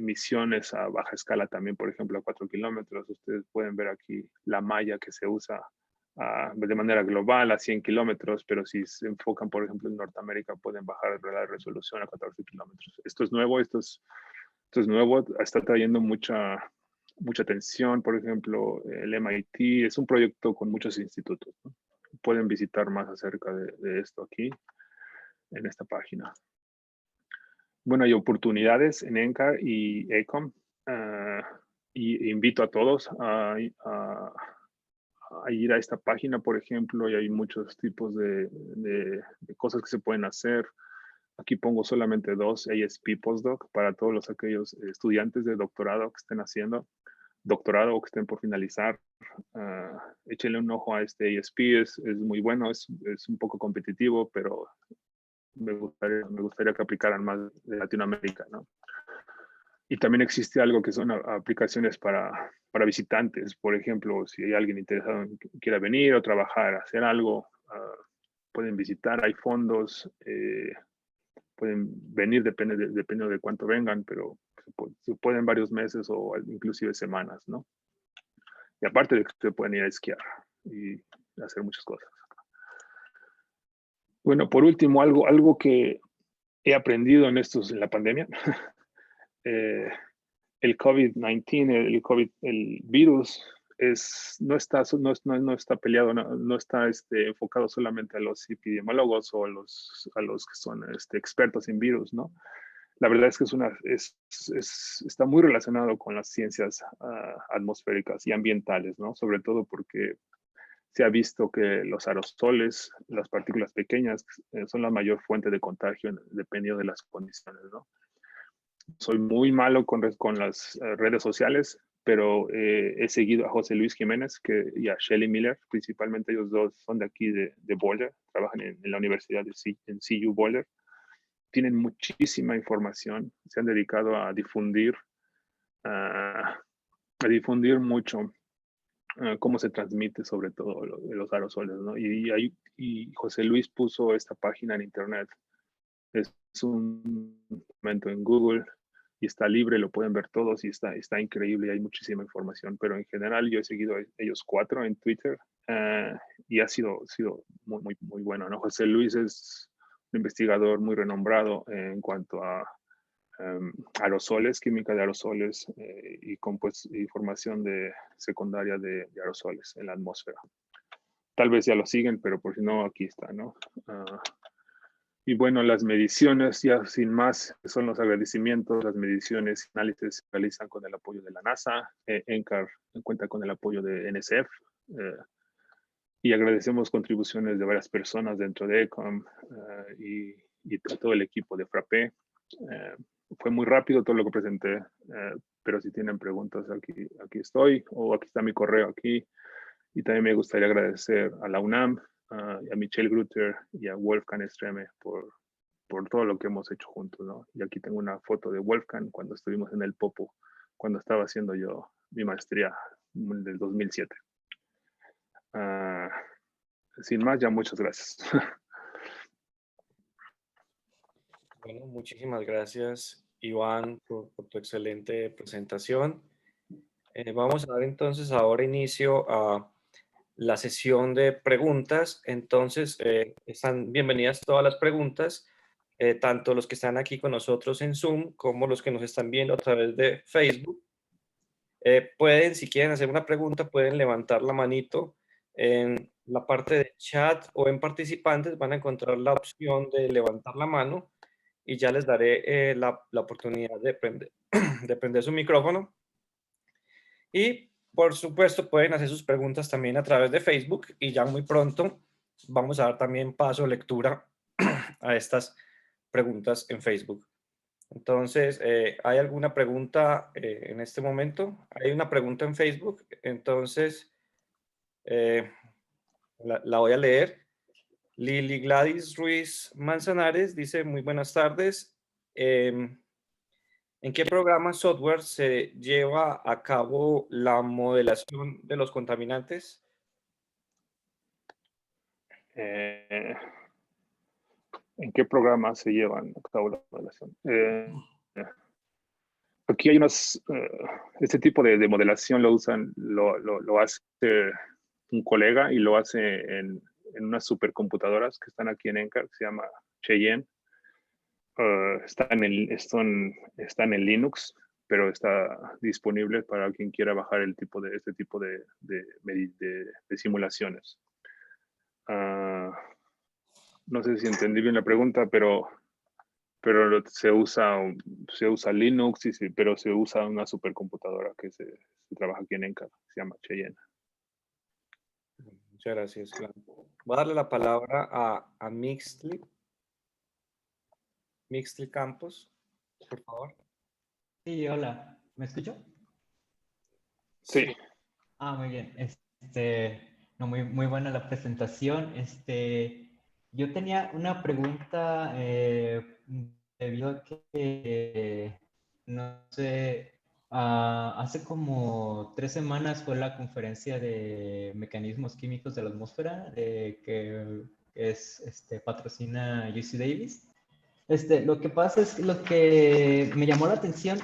misiones a baja escala también, por ejemplo, a 4 kilómetros. Ustedes pueden ver aquí la malla que se usa de manera global a 100 kilómetros, pero si se enfocan, por ejemplo, en Norteamérica, pueden bajar la resolución a 14 kilómetros. Esto es nuevo, esto es nuevo, está trayendo mucha atención. Por ejemplo, el MIT es un proyecto con muchos institutos, ¿no? Pueden visitar más acerca de esto aquí, en esta página. Bueno, hay oportunidades en NCAR y Ecom, y invito a todos a ir a esta página, por ejemplo, y hay muchos tipos de cosas que se pueden hacer. Aquí pongo solamente 2, ASP Postdoc, para todos aquellos estudiantes de doctorado que estén haciendo doctorado o que estén por finalizar. Échenle un ojo a este ASP, es muy bueno, es un poco competitivo, pero me gustaría que aplicaran más de Latinoamérica, ¿no? Y también existe algo que son aplicaciones para visitantes. Por ejemplo, si hay alguien interesado en que quiera venir o trabajar, hacer algo, pueden visitar, hay fondos, pueden venir, depende de cuánto vengan, pero se pueden varios meses o inclusive semanas, ¿no? Y aparte de que ustedes pueden ir a esquiar y hacer muchas cosas. Bueno, por último, algo que he aprendido en la pandemia, el COVID-19, el virus, no está peleado, no está enfocado solamente a los epidemiólogos o a los que son expertos en virus, ¿no? La verdad es que está muy relacionado con las ciencias atmosféricas y ambientales, ¿no? Sobre todo porque se ha visto que los aerosoles, las partículas pequeñas, son la mayor fuente de contagio dependiendo de las condiciones, ¿no? Soy muy malo con las redes sociales, pero he seguido a José Luis Jiménez y a Shelly Miller, principalmente ellos dos son de aquí de Boulder, trabajan en la Universidad en CU Boulder. Tienen muchísima información, se han dedicado a difundir mucho cómo se transmite sobre todo los aerosoles, ¿no? Y José Luis puso esta página en internet. Es un documento en Google y está libre, lo pueden ver todos y está increíble, hay muchísima información, pero en general yo he seguido a ellos 4 en Twitter y ha sido muy, muy bueno, ¿no? José Luis es un investigador muy renombrado en cuanto a aerosoles, química de aerosoles y formación secundaria de aerosoles en la atmósfera. Tal vez ya lo siguen, pero por si no, aquí está, ¿no? Y bueno, las mediciones, ya sin más, son los agradecimientos. Las mediciones y análisis se realizan con el apoyo de la NASA. NCAR cuenta con el apoyo de NSF. Y agradecemos contribuciones de varias personas dentro de Ecom y a todo el equipo de Frappé. Fue muy rápido todo lo que presenté, pero si tienen preguntas, aquí estoy, o aquí está mi correo aquí. Y también me gustaría agradecer a la UNAM, a Michelle Grutter y a Wolfgang Streme por todo lo que hemos hecho juntos, ¿no? Y aquí tengo una foto de Wolfgang cuando estuvimos en el Popo, cuando estaba haciendo yo mi maestría del 2007. Sin más, ya muchas gracias. Bueno, muchísimas gracias, Iván, por tu excelente presentación. Vamos a dar entonces ahora inicio a la sesión de preguntas. Entonces, están bienvenidas todas las preguntas, tanto los que están aquí con nosotros en Zoom como los que nos están viendo a través de Facebook. Pueden, si quieren hacer una pregunta, pueden levantar la manito. En la parte de chat o en participantes van a encontrar la opción de levantar la mano y ya les daré la oportunidad de prender su micrófono. Y por supuesto, pueden hacer sus preguntas también a través de Facebook y ya muy pronto vamos a dar también paso, lectura a estas preguntas en Facebook. Entonces, ¿hay alguna pregunta en este momento? Hay una pregunta en Facebook, entonces la voy a leer. Lili Gladys Ruiz Manzanares dice, muy buenas tardes. ¿En qué programa software se lleva a cabo la modelación de los contaminantes? ¿En qué programa se llevan a cabo la modelación? Aquí hay este tipo de modelación lo hace un colega y lo hace en unas supercomputadoras que están aquí en NCAR, que se llama Cheyenne. Está en el Linux, pero está disponible para quien quiera bajar este tipo de simulaciones. No sé si entendí bien la pregunta, pero se usa Linux, pero se usa una supercomputadora que se trabaja aquí en NCAR, se llama Cheyenne. Muchas gracias, Juan. Voy a darle la palabra a Mixtli Campos, por favor. Sí, hola, ¿me escucho? Sí. Muy bien. No, muy buena la presentación. Yo tenía una pregunta debido a que, no sé, hace como 3 semanas fue la conferencia de mecanismos químicos de la atmósfera que patrocina UC Davis. Lo que pasa es que lo que me llamó la atención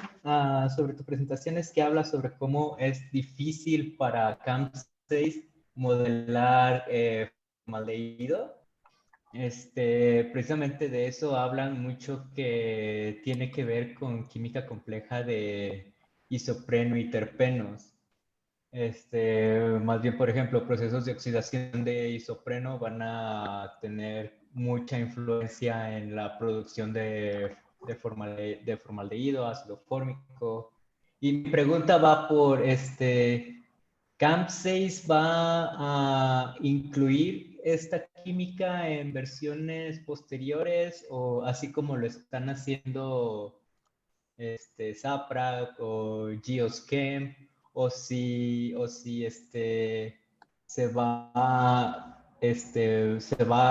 sobre tu presentación es que habla sobre cómo es difícil para CAMP6 modelar formaldehído. Precisamente de eso hablan mucho que tiene que ver con química compleja de isopreno y terpenos. Más bien, por ejemplo, procesos de oxidación de isopreno van a tener mucha influencia en la producción de formaldehído, ácido fórmico. Y mi pregunta va por, ¿CAMP6 va a incluir esta química en versiones posteriores o así como lo están haciendo Saprag o Geoschem o si se va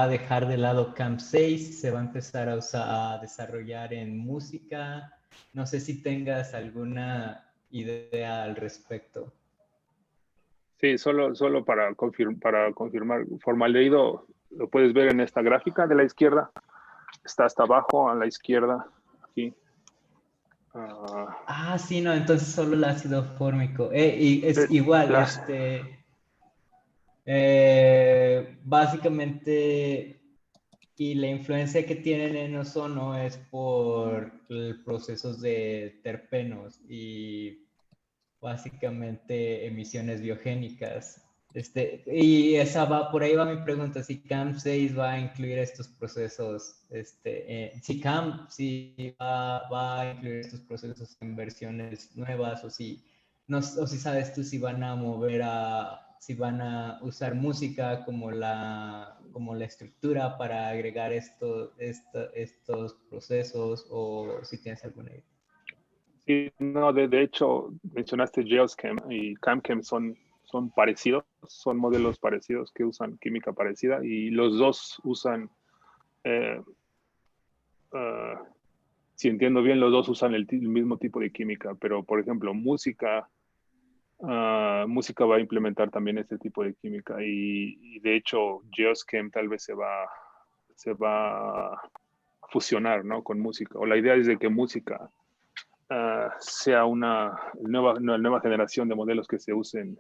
a dejar de lado CAMP6, se va a empezar a desarrollar en música. No sé si tengas alguna idea al respecto. Sí, solo para confirmar, formaldehído lo puedes ver en esta gráfica de la izquierda. Está hasta abajo a la izquierda, aquí. Sí, no, entonces solo el ácido fórmico. Y es igual, básicamente, y la influencia que tienen en ozono es por procesos de terpenos y básicamente emisiones biogénicas. Y por ahí va mi pregunta, si CAMP6 va a incluir estos procesos, si va a incluir estos procesos en versiones nuevas o si sabes tú si van a si van a usar música como la estructura para agregar estos procesos o si tienes alguna idea. Sí, no, de hecho, mencionaste Geoschem y CAMChem son parecidos, son modelos parecidos que usan química parecida y los dos usan, si entiendo bien, los dos usan el mismo tipo de química, pero por ejemplo, música va a implementar también este tipo de química y de hecho Geoschem tal vez se va a fusionar, ¿no?, con música, o la idea es de que música sea una nueva generación de modelos que se usen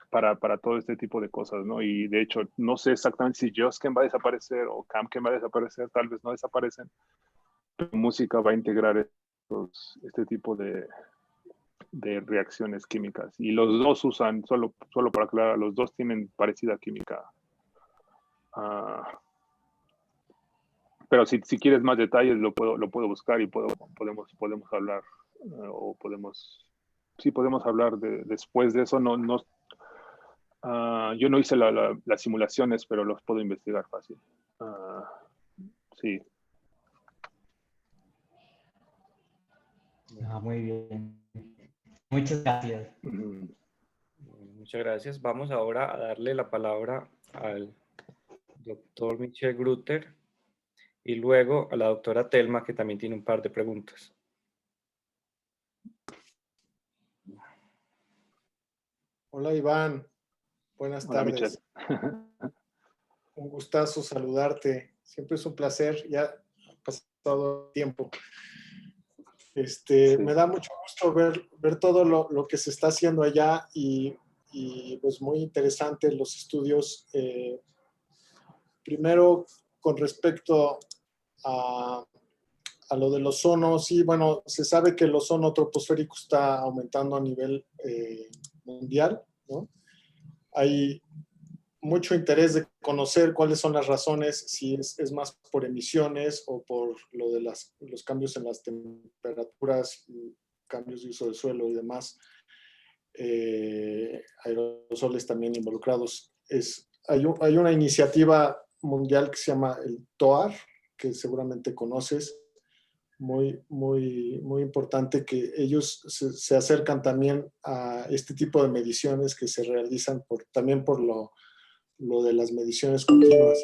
para todo este tipo de cosas, ¿no? Y de hecho, no sé exactamente si Geoschem va a desaparecer o CAMChem va a desaparecer, tal vez no desaparecen, pero música va a integrar este tipo de reacciones químicas. Y los dos usan, solo para aclarar, los dos tienen parecida química. Pero si quieres más detalles, lo puedo buscar y podemos hablar o podemos sí podemos hablar después de eso. Yo no hice las simulaciones, pero los puedo investigar fácil. Sí. Muy bien. Muchas gracias. Muchas gracias. Vamos ahora a darle la palabra al doctor Michel Grutter y luego a la doctora Telma, que también tiene un par de preguntas. Hola Iván, buenas tardes. Un gustazo saludarte. Siempre es un placer, ya ha pasado tiempo. Sí. Me da mucho gusto ver todo lo que se está haciendo allá y pues muy interesante los estudios. Primero, con respecto a lo del ozono, sí, bueno, se sabe que el ozono troposférico está aumentando a nivel mundial, ¿no? Hay mucho interés de conocer cuáles son las razones, si es más por emisiones o por lo de los cambios en las temperaturas, cambios de uso del suelo y demás, aerosoles también involucrados. Hay una iniciativa mundial que se llama el TOAR, que seguramente conoces, muy importante, que ellos se acercan también a este tipo de mediciones que se realizan también por lo de las mediciones continuas.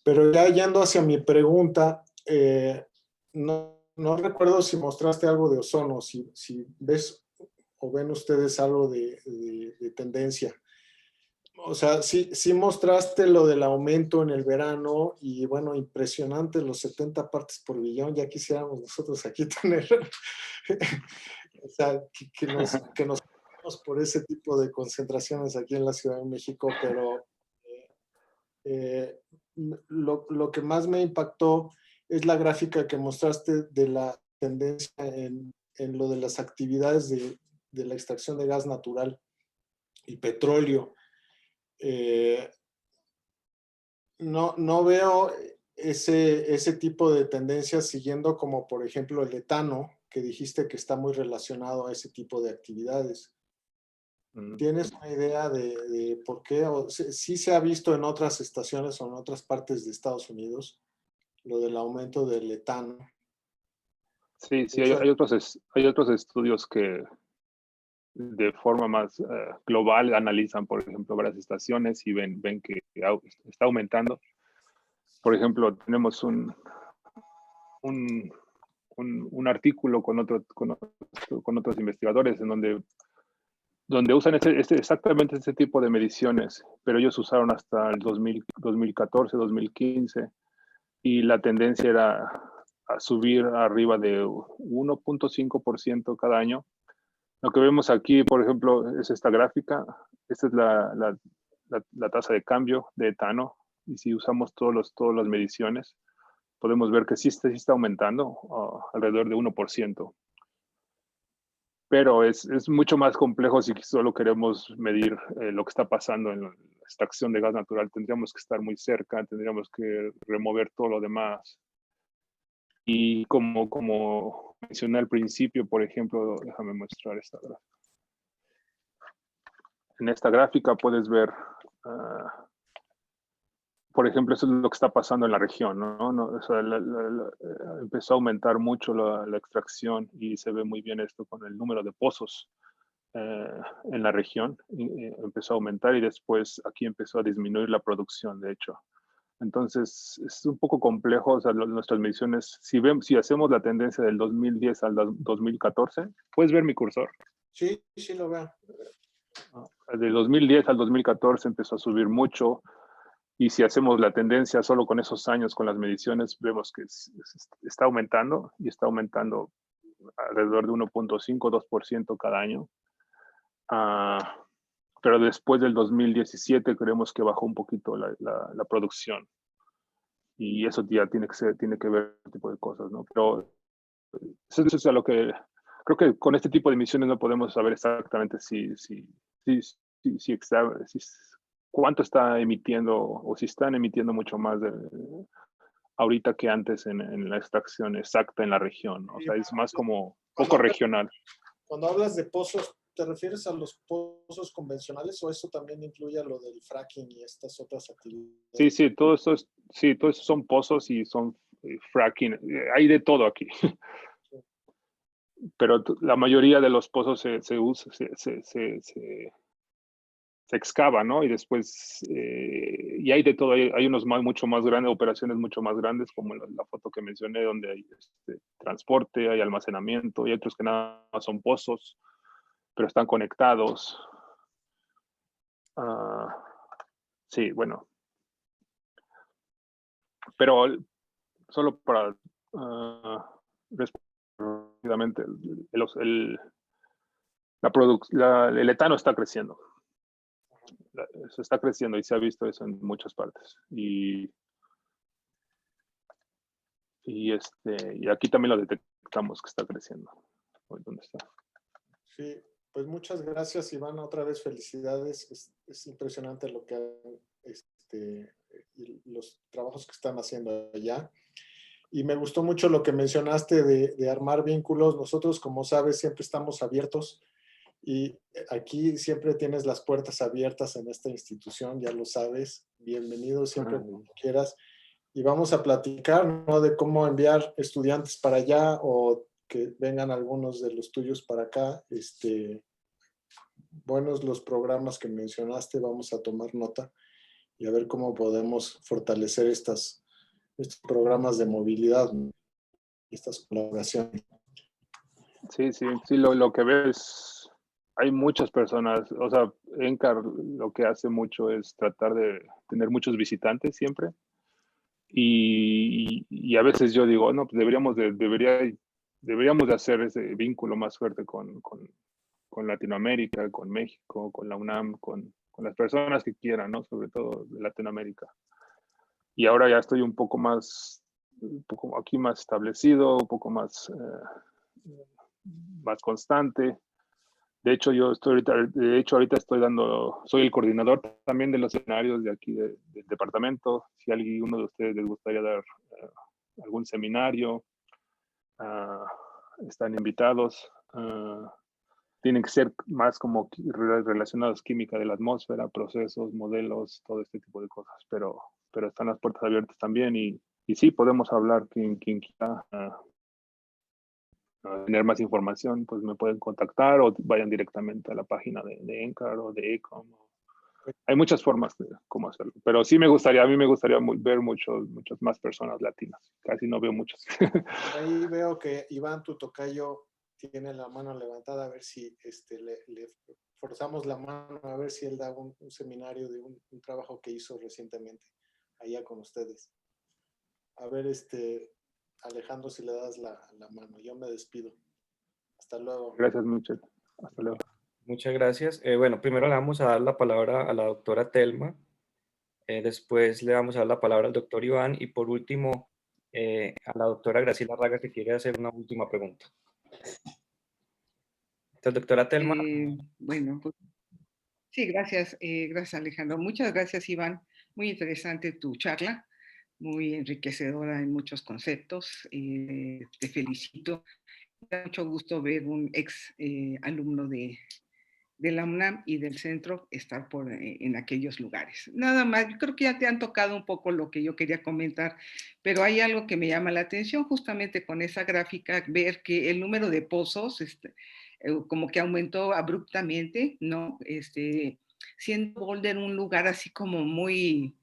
Pero ya yendo hacia mi pregunta, no recuerdo si mostraste algo de ozono, si ves o ven ustedes algo de tendencia. O sea, sí mostraste lo del aumento en el verano y bueno, impresionante los 70 partes por billón. Ya quisiéramos nosotros aquí tener, o sea, que nos por ese tipo de concentraciones aquí en la Ciudad de México, pero lo que más me impactó es la gráfica que mostraste de la tendencia en lo de las actividades de la extracción de gas natural y petróleo. No veo ese tipo de tendencias siguiendo, como por ejemplo el etano, que dijiste que está muy relacionado a ese tipo de actividades. ¿Tienes una idea de por qué? O sí se ha visto en otras estaciones o en otras partes de Estados Unidos lo del aumento del etano. Sí, hay otros estudios que de forma más global analizan, por ejemplo, varias estaciones y ven que está aumentando. Por ejemplo, tenemos un artículo con otros investigadores en donde usan exactamente ese tipo de mediciones, pero ellos usaron hasta el 2014, 2015, y la tendencia era a subir arriba de 1.5% cada año. Lo que vemos aquí, por ejemplo, es esta gráfica. Esta es la tasa de cambio de etano, y si usamos todas las mediciones, podemos ver que sí está aumentando alrededor de 1%. Pero es mucho más complejo si solo queremos medir lo que está pasando en la extracción de gas natural. Tendríamos que estar muy cerca, tendríamos que remover todo lo demás. Y como mencioné al principio, por ejemplo, déjame mostrar esta gráfica. En esta gráfica puedes ver, por ejemplo, eso es lo que está pasando en la región, ¿no? O sea, empezó a aumentar mucho la extracción y se ve muy bien esto con el número de pozos en la región. Empezó a aumentar y después aquí empezó a disminuir la producción, de hecho. Entonces, es un poco complejo, o sea, nuestras mediciones, si hacemos la tendencia del 2010 al 2014, ¿puedes ver mi cursor? Sí, lo veo. De 2010 al 2014 empezó a subir mucho, y si hacemos la tendencia solo con esos años, con las mediciones, vemos que está aumentando, y está aumentando alrededor de 1.5, 2% cada año. Pero después del 2017 creemos que bajó un poquito la producción. Y eso ya tiene que ver este tipo de cosas, ¿no? Pero eso es a lo que creo que con este tipo de emisiones no podemos saber exactamente cuánto está emitiendo, o si están emitiendo mucho más ahorita que antes en la extracción exacta en la región, ¿no? O sea, es más como poco regional. Cuando hablas de pozos, ¿te refieres a los pozos convencionales o eso también incluye a lo del fracking y estas otras actividades? Sí, todo eso son pozos y son fracking. Hay de todo aquí. Pero la mayoría de los pozos se usa, se excava, ¿no? Y después, y hay de todo, hay unos mucho más grandes, operaciones mucho más grandes, como la foto que mencioné, donde hay transporte, hay almacenamiento, y otros que nada más son pozos, pero están conectados. Sí, bueno. Pero solo para responder rápidamente, el etano está creciendo. Se está creciendo y se ha visto eso en muchas partes. Y aquí también lo detectamos que está creciendo. ¿Dónde está? Sí, pues muchas gracias, Iván. Otra vez felicidades. Es impresionante lo que y los trabajos que están haciendo allá. Y me gustó mucho lo que mencionaste de armar vínculos. Nosotros, como sabes, siempre estamos abiertos y aquí siempre tienes las puertas abiertas en esta institución, ya lo sabes. Bienvenido siempre cuando quieras. Y vamos a platicar, ¿no? De cómo enviar estudiantes para allá o que vengan algunos de los tuyos para acá. Buenos los programas que mencionaste, vamos a tomar nota y a ver cómo podemos fortalecer estos programas de movilidad, ¿no? Estas colaboraciones. Sí, lo que ves, hay muchas personas, o sea, NCAR lo que hace mucho es tratar de tener muchos visitantes siempre. Y a veces yo digo, no, pues deberíamos de hacer ese vínculo más fuerte con Latinoamérica, con México, con la UNAM, con las personas que quieran, ¿no? Sobre todo de Latinoamérica. Y ahora ya estoy un poco aquí más establecido, un poco más constante. De hecho, ahorita soy el coordinador también de los escenarios de aquí del departamento. Si alguno de ustedes les gustaría dar algún seminario, están invitados. Tienen que ser más como relacionados química de la atmósfera, procesos, modelos, todo este tipo de cosas. Pero están las puertas abiertas también y sí, podemos hablar quien quiera tener más información, pues me pueden contactar o vayan directamente a la página de NCAR o de ECOM. Hay muchas formas de cómo hacerlo, pero sí a mí me gustaría ver muchas más personas latinas. Casi no veo muchas. Ahí veo que Iván, tu tocayo, tiene la mano levantada, a ver si le forzamos la mano, a ver si él da un seminario de un trabajo que hizo recientemente allá con ustedes. A ver, Alejandro, si le das la mano. Yo me despido. Hasta luego. Gracias, Michelle. Hasta luego. Muchas gracias. Bueno, primero le vamos a dar la palabra a la doctora Telma, después le vamos a dar la palabra al doctor Iván y por último a la doctora Graciela Raga, que quiere hacer una última pregunta. Entonces, doctora Telma. Bueno, pues, sí, gracias, gracias Alejandro. Muchas gracias, Iván. Muy interesante tu charla, muy enriquecedora en muchos conceptos. Te felicito. Me da mucho gusto ver un ex alumno de la UNAM y del centro estar en aquellos lugares. Nada más, yo creo que ya te han tocado un poco lo que yo quería comentar, pero hay algo que me llama la atención justamente con esa gráfica, ver que el número de pozos como que aumentó abruptamente, ¿no? Siendo Boulder un lugar así como muy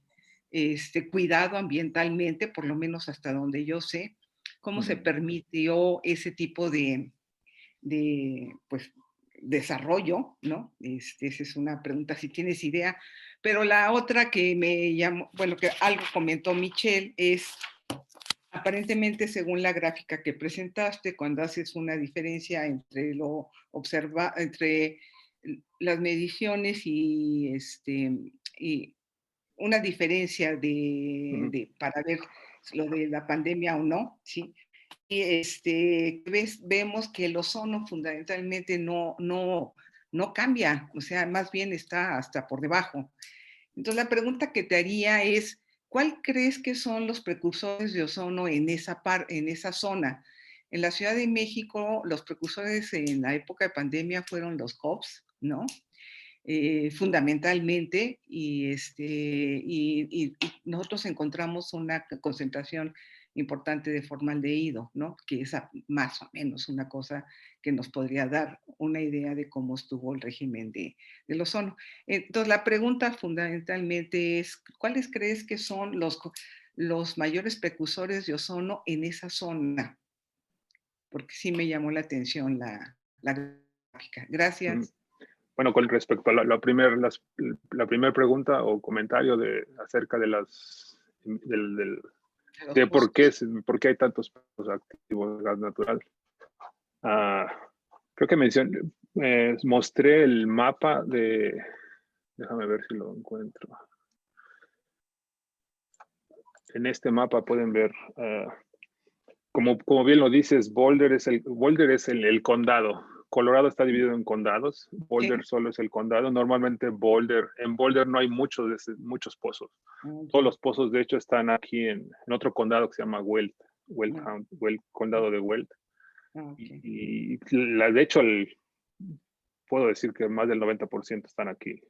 cuidado ambientalmente, por lo menos hasta donde yo sé, cómo se permitió ese tipo de pues, desarrollo, ¿no? Esa es una pregunta, si tienes idea. Pero la otra que me llamó, bueno, que algo comentó Michelle, es aparentemente según la gráfica que presentaste, cuando haces una diferencia entre entre las mediciones y una diferencia para ver lo de la pandemia o no, ¿sí? Y vemos que el ozono fundamentalmente no cambia, o sea, más bien está hasta por debajo. Entonces la pregunta que te haría es, ¿cuál crees que son los precursores de ozono en esa zona? En la Ciudad de México, los precursores en la época de pandemia fueron los COPS, ¿no? Fundamentalmente, y nosotros encontramos una concentración importante de formaldehído, ¿no? Que es más o menos una cosa que nos podría dar una idea de cómo estuvo el régimen del ozono. Entonces, la pregunta fundamentalmente es, ¿cuáles crees que son los mayores precursores de ozono en esa zona? Porque sí me llamó la atención la gráfica. Gracias. Bueno, con respecto a la primera pregunta o comentario acerca de de por qué hay tantos pozos activos de gas natural. Creo que mostré el mapa déjame ver si lo encuentro. En este mapa pueden ver, como bien lo dices, Boulder es el condado. Colorado está dividido en condados. Boulder solo es el condado. Normalmente en Boulder no hay muchos pozos. Todos los pozos, de hecho, están aquí en otro condado que se llama Weld, condado de Weld. Y de hecho, puedo decir que más del 90% están aquí.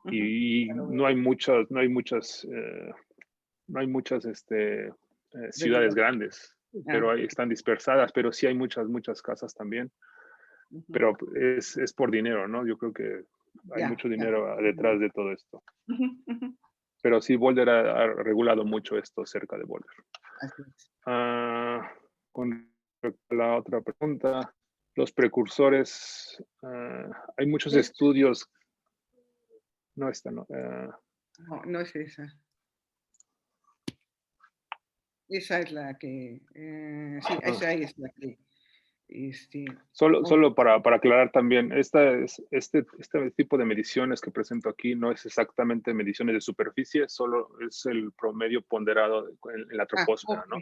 Y no hay muchas ciudades grandes, pero están dispersadas, pero sí hay muchas casas también. Pero es por dinero, ¿no? Yo creo que hay mucho dinero detrás de todo esto. Pero sí, Boulder ha regulado mucho esto cerca de Boulder. Con respecto a la otra pregunta, los precursores, hay muchos estudios. No, esta no. No es esa. Esa es la que... sí, esa es la que... Solo para aclarar también, este tipo de mediciones que presento aquí no es exactamente mediciones de superficie, solo es el promedio ponderado en la troposfera, ¿no?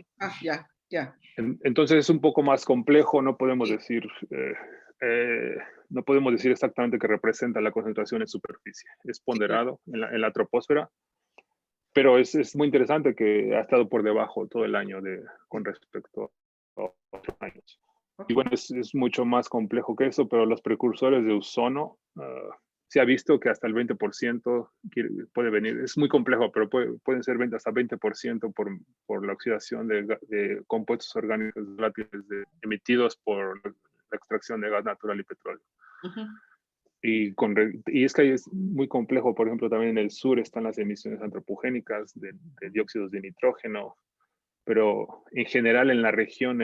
Ya. Entonces es un poco más complejo, no podemos decir exactamente que representa la concentración en superficie, es ponderado en la troposfera, pero es muy interesante que ha estado por debajo todo el año con respecto a otros años. Y bueno, es mucho más complejo que eso, pero los precursores de ozono, se ha visto que hasta el 20% puede venir. Es muy complejo, pero pueden ser hasta 20% por la oxidación de compuestos orgánicos volátiles emitidos por la extracción de gas natural y petróleo. Y es que es muy complejo, por ejemplo, también en el sur están las emisiones antropogénicas de dióxidos de nitrógeno, pero en general en la región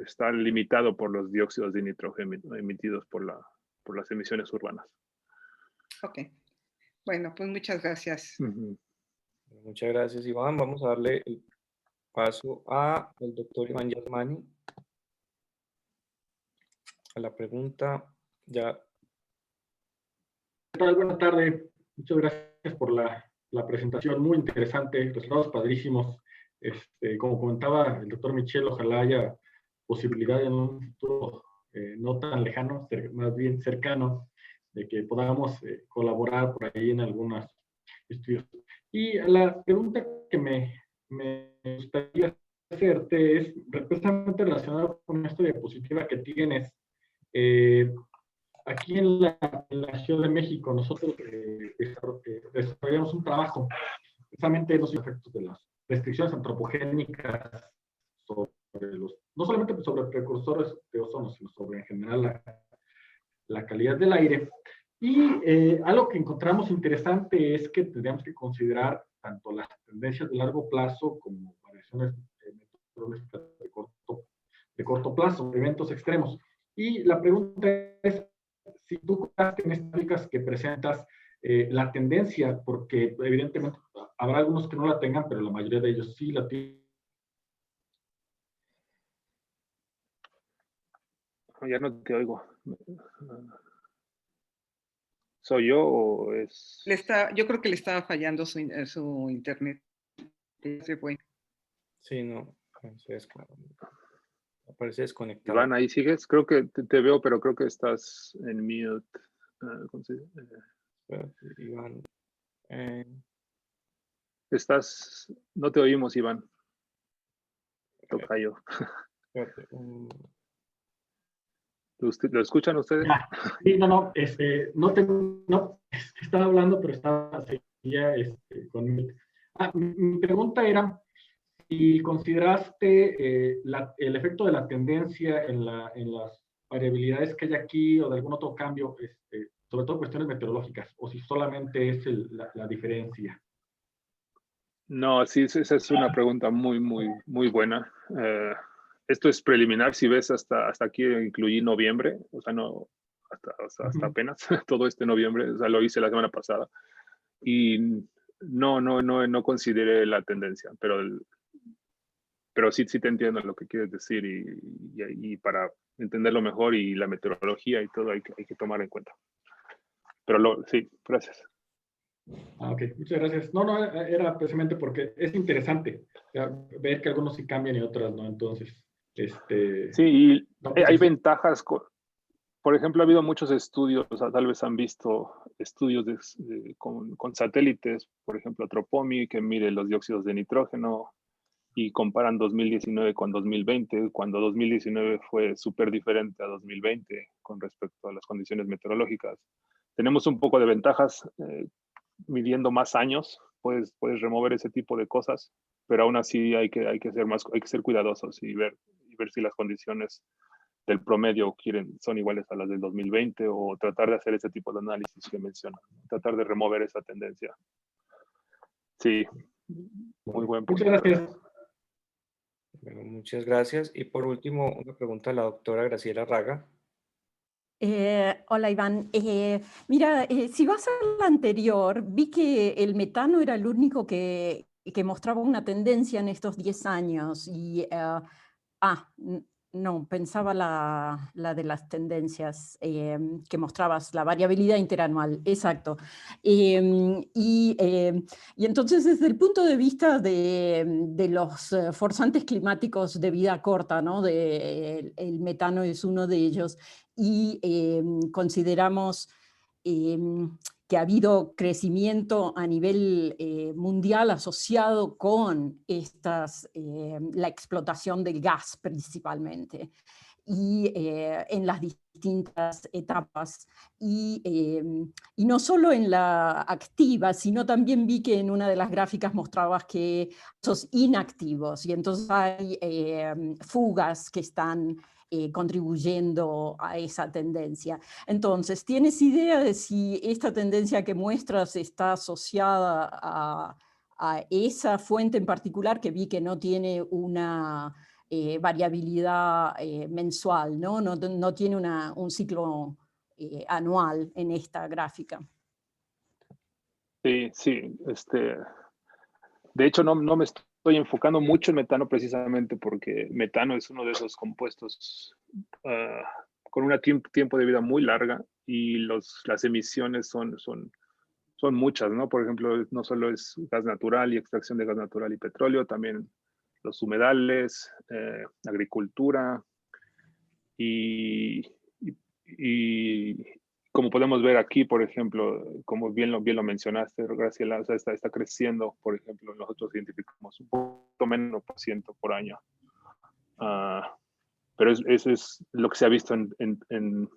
está limitado por los dióxidos de nitrógeno emitidos por las emisiones urbanas. Ok. Bueno, pues muchas gracias. Muchas gracias, Iván. Vamos a darle el paso al doctor Iván Yasmani. A la pregunta ya. ¿Qué tal? Buenas tardes. Muchas gracias por la presentación. Muy interesante. Resultados padrísimos. Como comentaba el doctor Michel, ojalá haya posibilidad en un futuro no tan lejano, más bien cercano, de que podamos colaborar por ahí en algunos estudios. Y la pregunta que me gustaría hacerte es precisamente relacionada con esta diapositiva que tienes. Aquí en la Ciudad de México nosotros desarrollamos un trabajo precisamente los efectos de las restricciones antropogénicas no solamente sobre precursores de ozono, sino sobre en general la calidad del aire. Y algo que encontramos interesante es que tendríamos que considerar tanto las tendencias de largo plazo como variaciones meteorológicas de corto plazo, eventos extremos. Y la pregunta es, si tú en estas gráficas que presentas la tendencia, porque evidentemente habrá algunos que no la tengan, pero la mayoría de ellos sí la tienen. Ya no te oigo. ¿Soy yo o es...? Yo creo que le estaba fallando su internet. Se fue. Sí, no. Aparece desconectado. Iván, ¿ahí sigues? Creo que te veo, pero creo que estás en mute. Iván. ¿Estás No te oímos, Iván. Tocayo. ¿Lo escuchan ustedes? Ya. Sí, no, no, estaba hablando, pero seguía conmigo. Mi pregunta era si consideraste el efecto de la tendencia en las variabilidades que hay aquí o de algún otro cambio, sobre todo cuestiones meteorológicas, o si solamente es la diferencia. No, sí, esa es una pregunta muy buena. Esto es preliminar, si ves hasta aquí incluí noviembre, o sea, no, hasta apenas todo este noviembre, o sea, lo hice la semana pasada y no consideré la tendencia, pero sí te entiendo lo que quieres decir y para entenderlo mejor y la meteorología y todo hay que tomar en cuenta. Pero sí, gracias. Ok, muchas gracias. No, era precisamente porque es interesante ver que algunos sí cambian y otros no, entonces, Sí, y no, hay ventajas. Por ejemplo, ha habido muchos estudios, o sea, tal vez han visto estudios con satélites, por ejemplo, Tropomi, que mide los dióxidos de nitrógeno y comparan 2019 con 2020, cuando 2019 fue súper diferente a 2020 con respecto a las condiciones meteorológicas. Tenemos un poco de ventajas midiendo más años, puedes remover ese tipo de cosas, pero aún así hay que ser cuidadosos y ver si las condiciones del promedio son iguales a las del 2020 o tratar de hacer ese tipo de análisis que mencionan, tratar de remover esa tendencia. Sí, muy buen punto. Muchas gracias. Bueno, muchas gracias. Y por último, una pregunta a la doctora Graciela Raga. Hola Iván, mira, si vas a la anterior, vi que el metano era el único que mostraba una tendencia en estos 10 años y, no, pensaba la de las tendencias que mostrabas, la variabilidad interanual, exacto. Y entonces desde el punto de vista de los forzantes climáticos de vida corta, ¿no? El metano es uno de ellos, y consideramos que ha habido crecimiento a nivel mundial asociado con la explotación del gas principalmente, y en las distintas etapas, y no solo en la activa, sino también vi que en una de las gráficas mostrabas que esos inactivos, y entonces hay fugas que están contribuyendo a esa tendencia. Entonces, ¿tienes idea de si esta tendencia que muestras está asociada a esa fuente en particular, que vi que no tiene una variabilidad mensual, ¿no? No tiene un ciclo anual en esta gráfica? Sí. De hecho, no me estoy enfocando mucho en metano precisamente porque metano es uno de esos compuestos con un tiempo de vida muy larga y las emisiones son muchas, ¿no? Por ejemplo, no solo es gas natural y extracción de gas natural y petróleo, también los humedales, agricultura y como podemos ver aquí, por ejemplo, como bien lo mencionaste, Graciela, o sea, está creciendo, por ejemplo, nosotros identificamos un poco menos % por año. Pero eso es lo que se ha visto en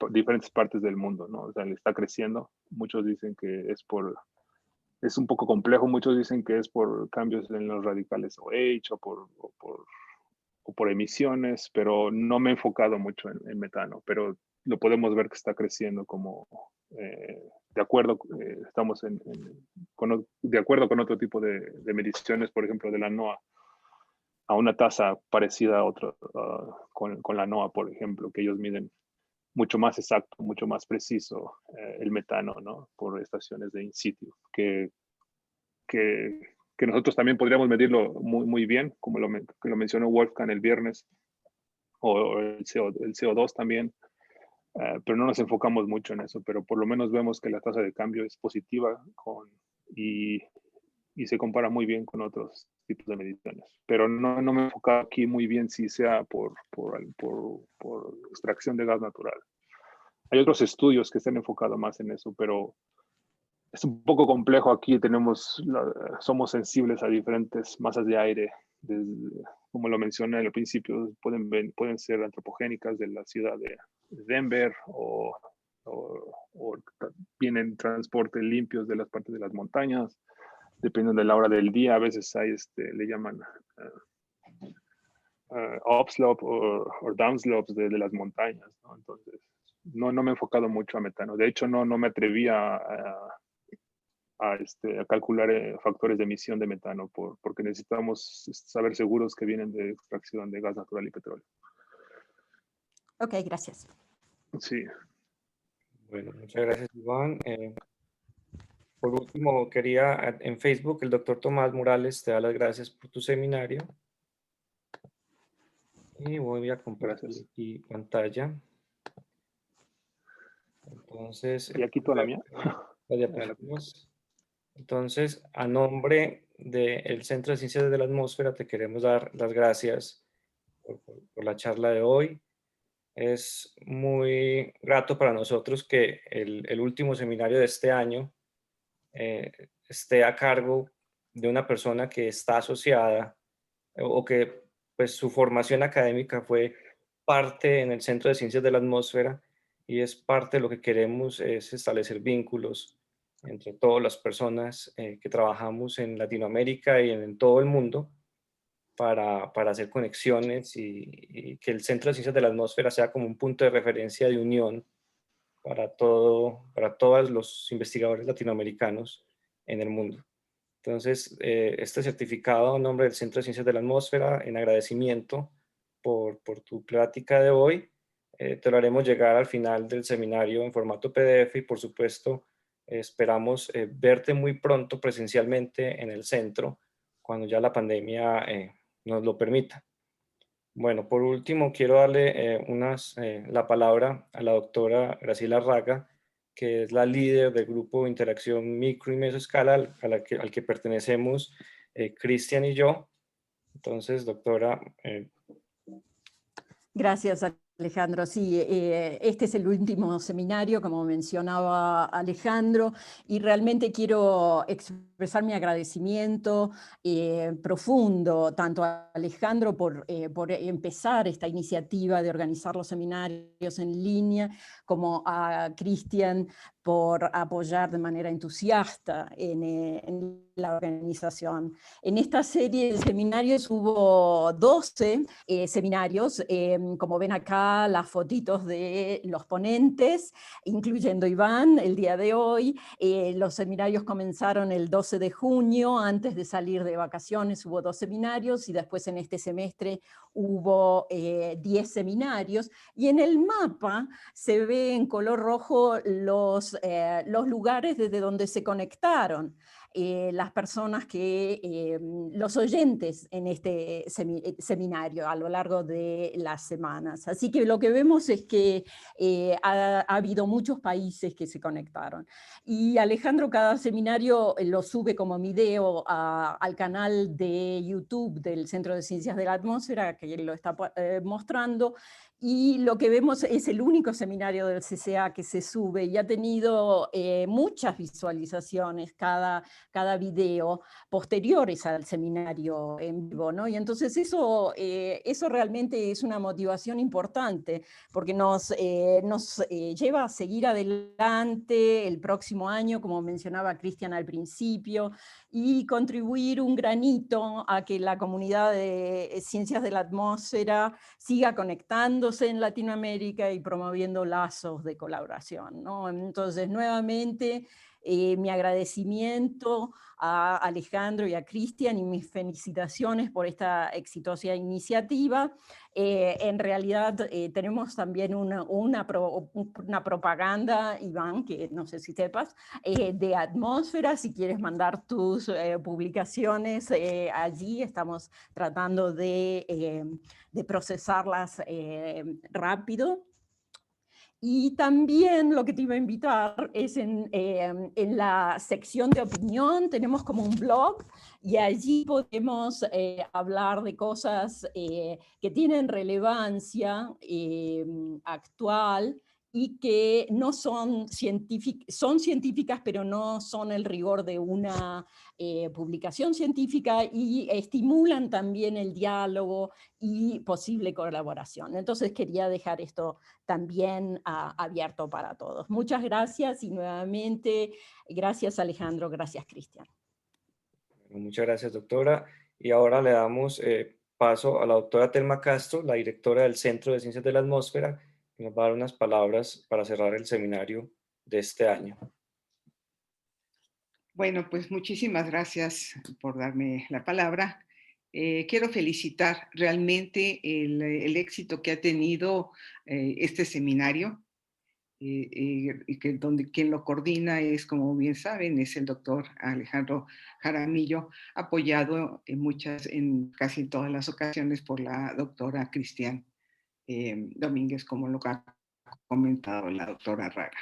diferentes partes del mundo, ¿no? O sea, está creciendo. Muchos dicen que es un poco complejo, muchos dicen que es por cambios en los radicales OH o por emisiones, pero no me he enfocado mucho en metano, pero lo podemos ver que está creciendo como de acuerdo, estamos de acuerdo con otro tipo de mediciones, por ejemplo, de la NOAA, a una tasa parecida a otra, con la NOAA, por ejemplo, que ellos miden mucho más exacto, mucho más preciso el metano, ¿no? Por estaciones de in situ, que nosotros también podríamos medirlo muy bien, como lo mencionó Wolfgang el viernes, o el CO2 también, pero no nos enfocamos mucho en eso, pero por lo menos vemos que la tasa de cambio es positiva y se compara muy bien con otros tipos de mediciones. Pero no me he enfocado aquí muy bien si sea por extracción de gas natural. Hay otros estudios que están enfocados más en eso, pero es un poco complejo aquí, somos sensibles a diferentes masas de aire, como lo mencioné al principio, pueden ser antropogénicas de la ciudad de Denver o vienen transportes limpios de las partes de las montañas, dependiendo de la hora del día. A veces hay, le llaman upslope o downslopes de las montañas, ¿no? Entonces, no me he enfocado mucho a metano. De hecho, no me atreví a calcular factores de emisión de metano porque necesitamos saber seguros que vienen de extracción de gas natural y petróleo. Ok, gracias. Sí. Bueno, muchas gracias, Iván. Por último, quería en Facebook, el doctor Tomás Morales te da las gracias por tu seminario. Y voy a compartir aquí pantalla. Entonces, ¿Y aquí toda la mía? Entonces, a nombre del Centro de Ciencias de la Atmósfera, te queremos dar las gracias por la charla de hoy. Es muy grato para nosotros que el último seminario de este año esté a cargo de una persona que está asociada o que pues, su formación académica fue parte en el Centro de Ciencias de la Atmósfera y es parte de lo que queremos es establecer vínculos entre todas las personas que trabajamos en Latinoamérica y en todo el mundo para hacer conexiones y que el Centro de Ciencias de la Atmósfera sea como un punto de referencia de unión para todos los investigadores latinoamericanos en el mundo. Entonces, este certificado a nombre del Centro de Ciencias de la Atmósfera, en agradecimiento por tu plática de hoy, te lo haremos llegar al final del seminario en formato PDF y, por supuesto, esperamos verte muy pronto presencialmente en el centro cuando ya la pandemia nos lo permita. Bueno, por último, quiero darle la palabra a la doctora Graciela Raga, que es la líder del grupo de interacción micro y mesoescala al que pertenecemos Cristian y yo. Entonces, doctora. Gracias, Alejandro. Sí, este es el último seminario, como mencionaba Alejandro, y realmente quiero expresar mi agradecimiento profundo tanto a Alejandro por empezar esta iniciativa de organizar los seminarios en línea, como a Cristian por apoyar de manera entusiasta en la organización. En esta serie de seminarios hubo 12 seminarios, como ven acá las fotitos de los ponentes, incluyendo Iván el día de hoy. Los seminarios comenzaron el 12 de junio, antes de salir de vacaciones hubo 2 seminarios y después en este semestre hubo 10 seminarios, y en el mapa se ve en color rojo los lugares desde donde se conectaron las personas los oyentes en este seminario a lo largo de las semanas. Así que lo que vemos es que ha habido muchos países que se conectaron. Y Alejandro cada seminario lo sube como video al canal de YouTube del Centro de Ciencias de la Atmósfera, que él lo está mostrando. Y lo que vemos es el único seminario del CCA que se sube y ha tenido muchas visualizaciones cada video posteriores al seminario en vivo, ¿no? Y entonces eso realmente es una motivación importante porque nos lleva a seguir adelante el próximo año, como mencionaba Cristian al principio, y contribuir un granito a que la comunidad de ciencias de la atmósfera siga conectándose en Latinoamérica y promoviendo lazos de colaboración, ¿no? Entonces, nuevamente, mi agradecimiento a Alejandro y a Cristian y mis felicitaciones por esta exitosa iniciativa. En realidad tenemos también una propaganda, Iván, que no sé si sepas, de Atmósfera. Si quieres mandar tus publicaciones allí, estamos tratando de procesarlas rápido. Y también lo que te iba a invitar es en la sección de opinión, tenemos como un blog y allí podemos hablar de cosas que tienen relevancia actual y que no son científicas, pero no son el rigor de una publicación científica, y estimulan también el diálogo y posible colaboración. Entonces quería dejar esto también abierto para todos. Muchas gracias, y nuevamente gracias Alejandro, gracias Cristian. Muchas gracias, doctora. Y ahora le damos paso a la doctora Telma Castro, la directora del Centro de Ciencias de la Atmósfera, que nos va a dar unas palabras para cerrar el seminario de este año. Bueno, pues muchísimas gracias por darme la palabra. Quiero felicitar realmente el éxito que ha tenido este seminario, y que donde quien lo coordina es, como bien saben, es el doctor Alejandro Jaramillo, apoyado en casi todas las ocasiones por la doctora Cristian Domínguez, como lo ha comentado la doctora Raga.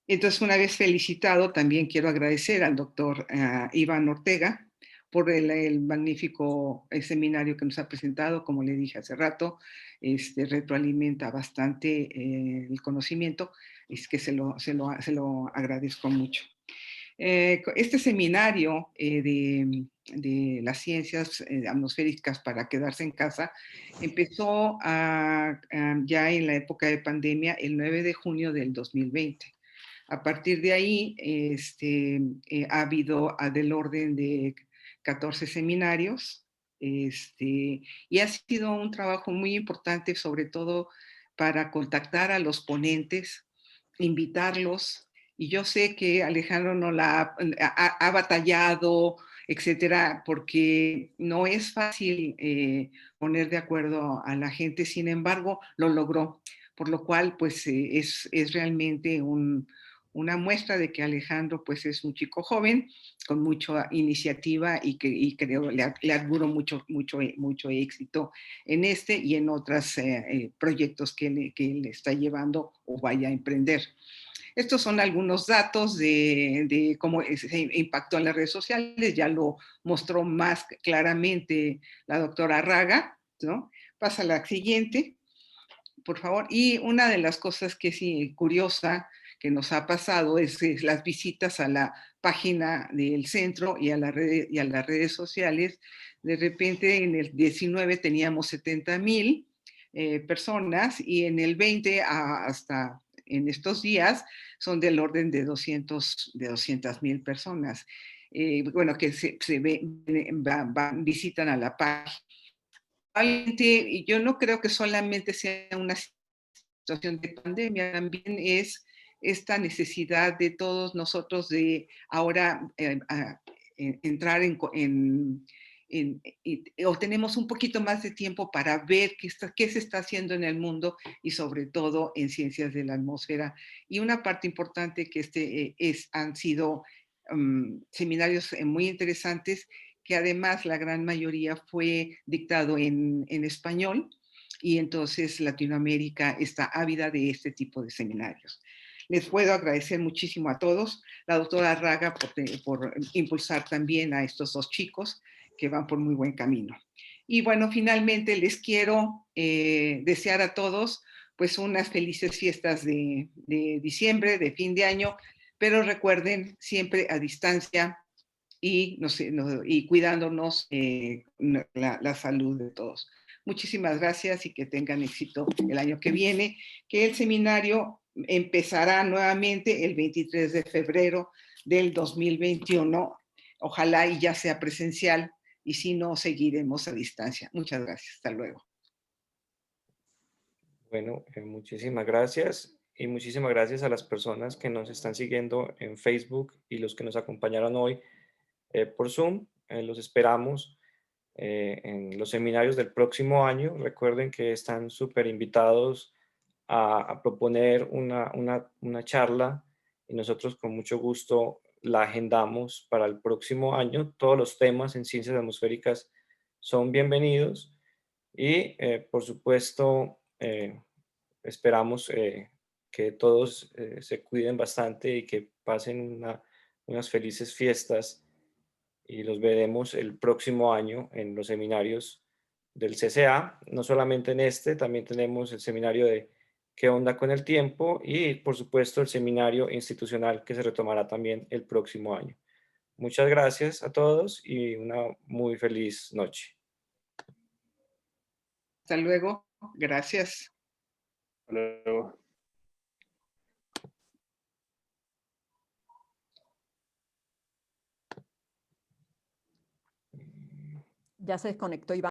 Entonces, una vez felicitado, también quiero agradecer al doctor Iván Ortega por el magnífico seminario que nos ha presentado. Como le dije hace rato, retroalimenta bastante el conocimiento, es que se lo agradezco mucho. Este seminario de las ciencias atmosféricas para quedarse en casa empezó ya en la época de pandemia, el 9 de junio del 2020. A partir de ahí, ha habido del orden de 14 seminarios, y ha sido un trabajo muy importante, sobre todo para contactar a los ponentes, invitarlos. Y yo sé que Alejandro no ha batallado, etcétera, porque no es fácil poner de acuerdo a la gente. Sin embargo, lo logró, por lo cual pues es realmente una muestra de que Alejandro pues es un chico joven con mucha iniciativa, y creo le auguro mucho éxito en este y en otros proyectos que él está llevando o vaya a emprender. Estos son algunos datos de cómo se impactó en las redes sociales. Ya lo mostró más claramente la doctora Raga, ¿no? Pasa a la siguiente, por favor. Y una de las cosas que sí curiosa que nos ha pasado es las visitas a la página del centro y a las redes sociales. De repente en el 19 teníamos 70,000 personas, y en el 20 hasta en estos días son del orden de 200,000 personas. Bueno, que visitan a la página. Y yo no creo que solamente sea una situación de pandemia, también es esta necesidad de todos nosotros de ahora entrar o tenemos un poquito más de tiempo para ver qué se está haciendo en el mundo, y sobre todo en ciencias de la atmósfera. Y una parte importante que han sido seminarios muy interesantes, que además la gran mayoría fue dictado en español, y entonces Latinoamérica está ávida de este tipo de seminarios. Les puedo agradecer muchísimo a todos, la doctora Raga por impulsar también a estos dos chicos que van por muy buen camino. Y bueno, finalmente les quiero desear a todos pues unas felices fiestas de diciembre, de fin de año, pero recuerden siempre a distancia y cuidándonos la salud de todos. Muchísimas gracias y que tengan éxito el año que viene, que el seminario empezará nuevamente el 23 de febrero del 2021. Ojalá y ya sea presencial, y si no, seguiremos a distancia. Muchas gracias. Hasta luego. Bueno, muchísimas gracias, y muchísimas gracias a las personas que nos están siguiendo en Facebook y los que nos acompañaron hoy por Zoom. Los esperamos en los seminarios del próximo año. Recuerden que están súper invitados a proponer una charla, y nosotros con mucho gusto la agendamos para el próximo año. Todos los temas en ciencias atmosféricas son bienvenidos, y por supuesto esperamos que todos se cuiden bastante y que pasen unas felices fiestas, y los veremos el próximo año en los seminarios del CCA. No solamente en este, también tenemos el seminario de qué onda con el tiempo y, por supuesto, el seminario institucional que se retomará también el próximo año. Muchas gracias a todos y una muy feliz noche. Hasta luego. Gracias. Hasta luego. Ya se desconectó Iván.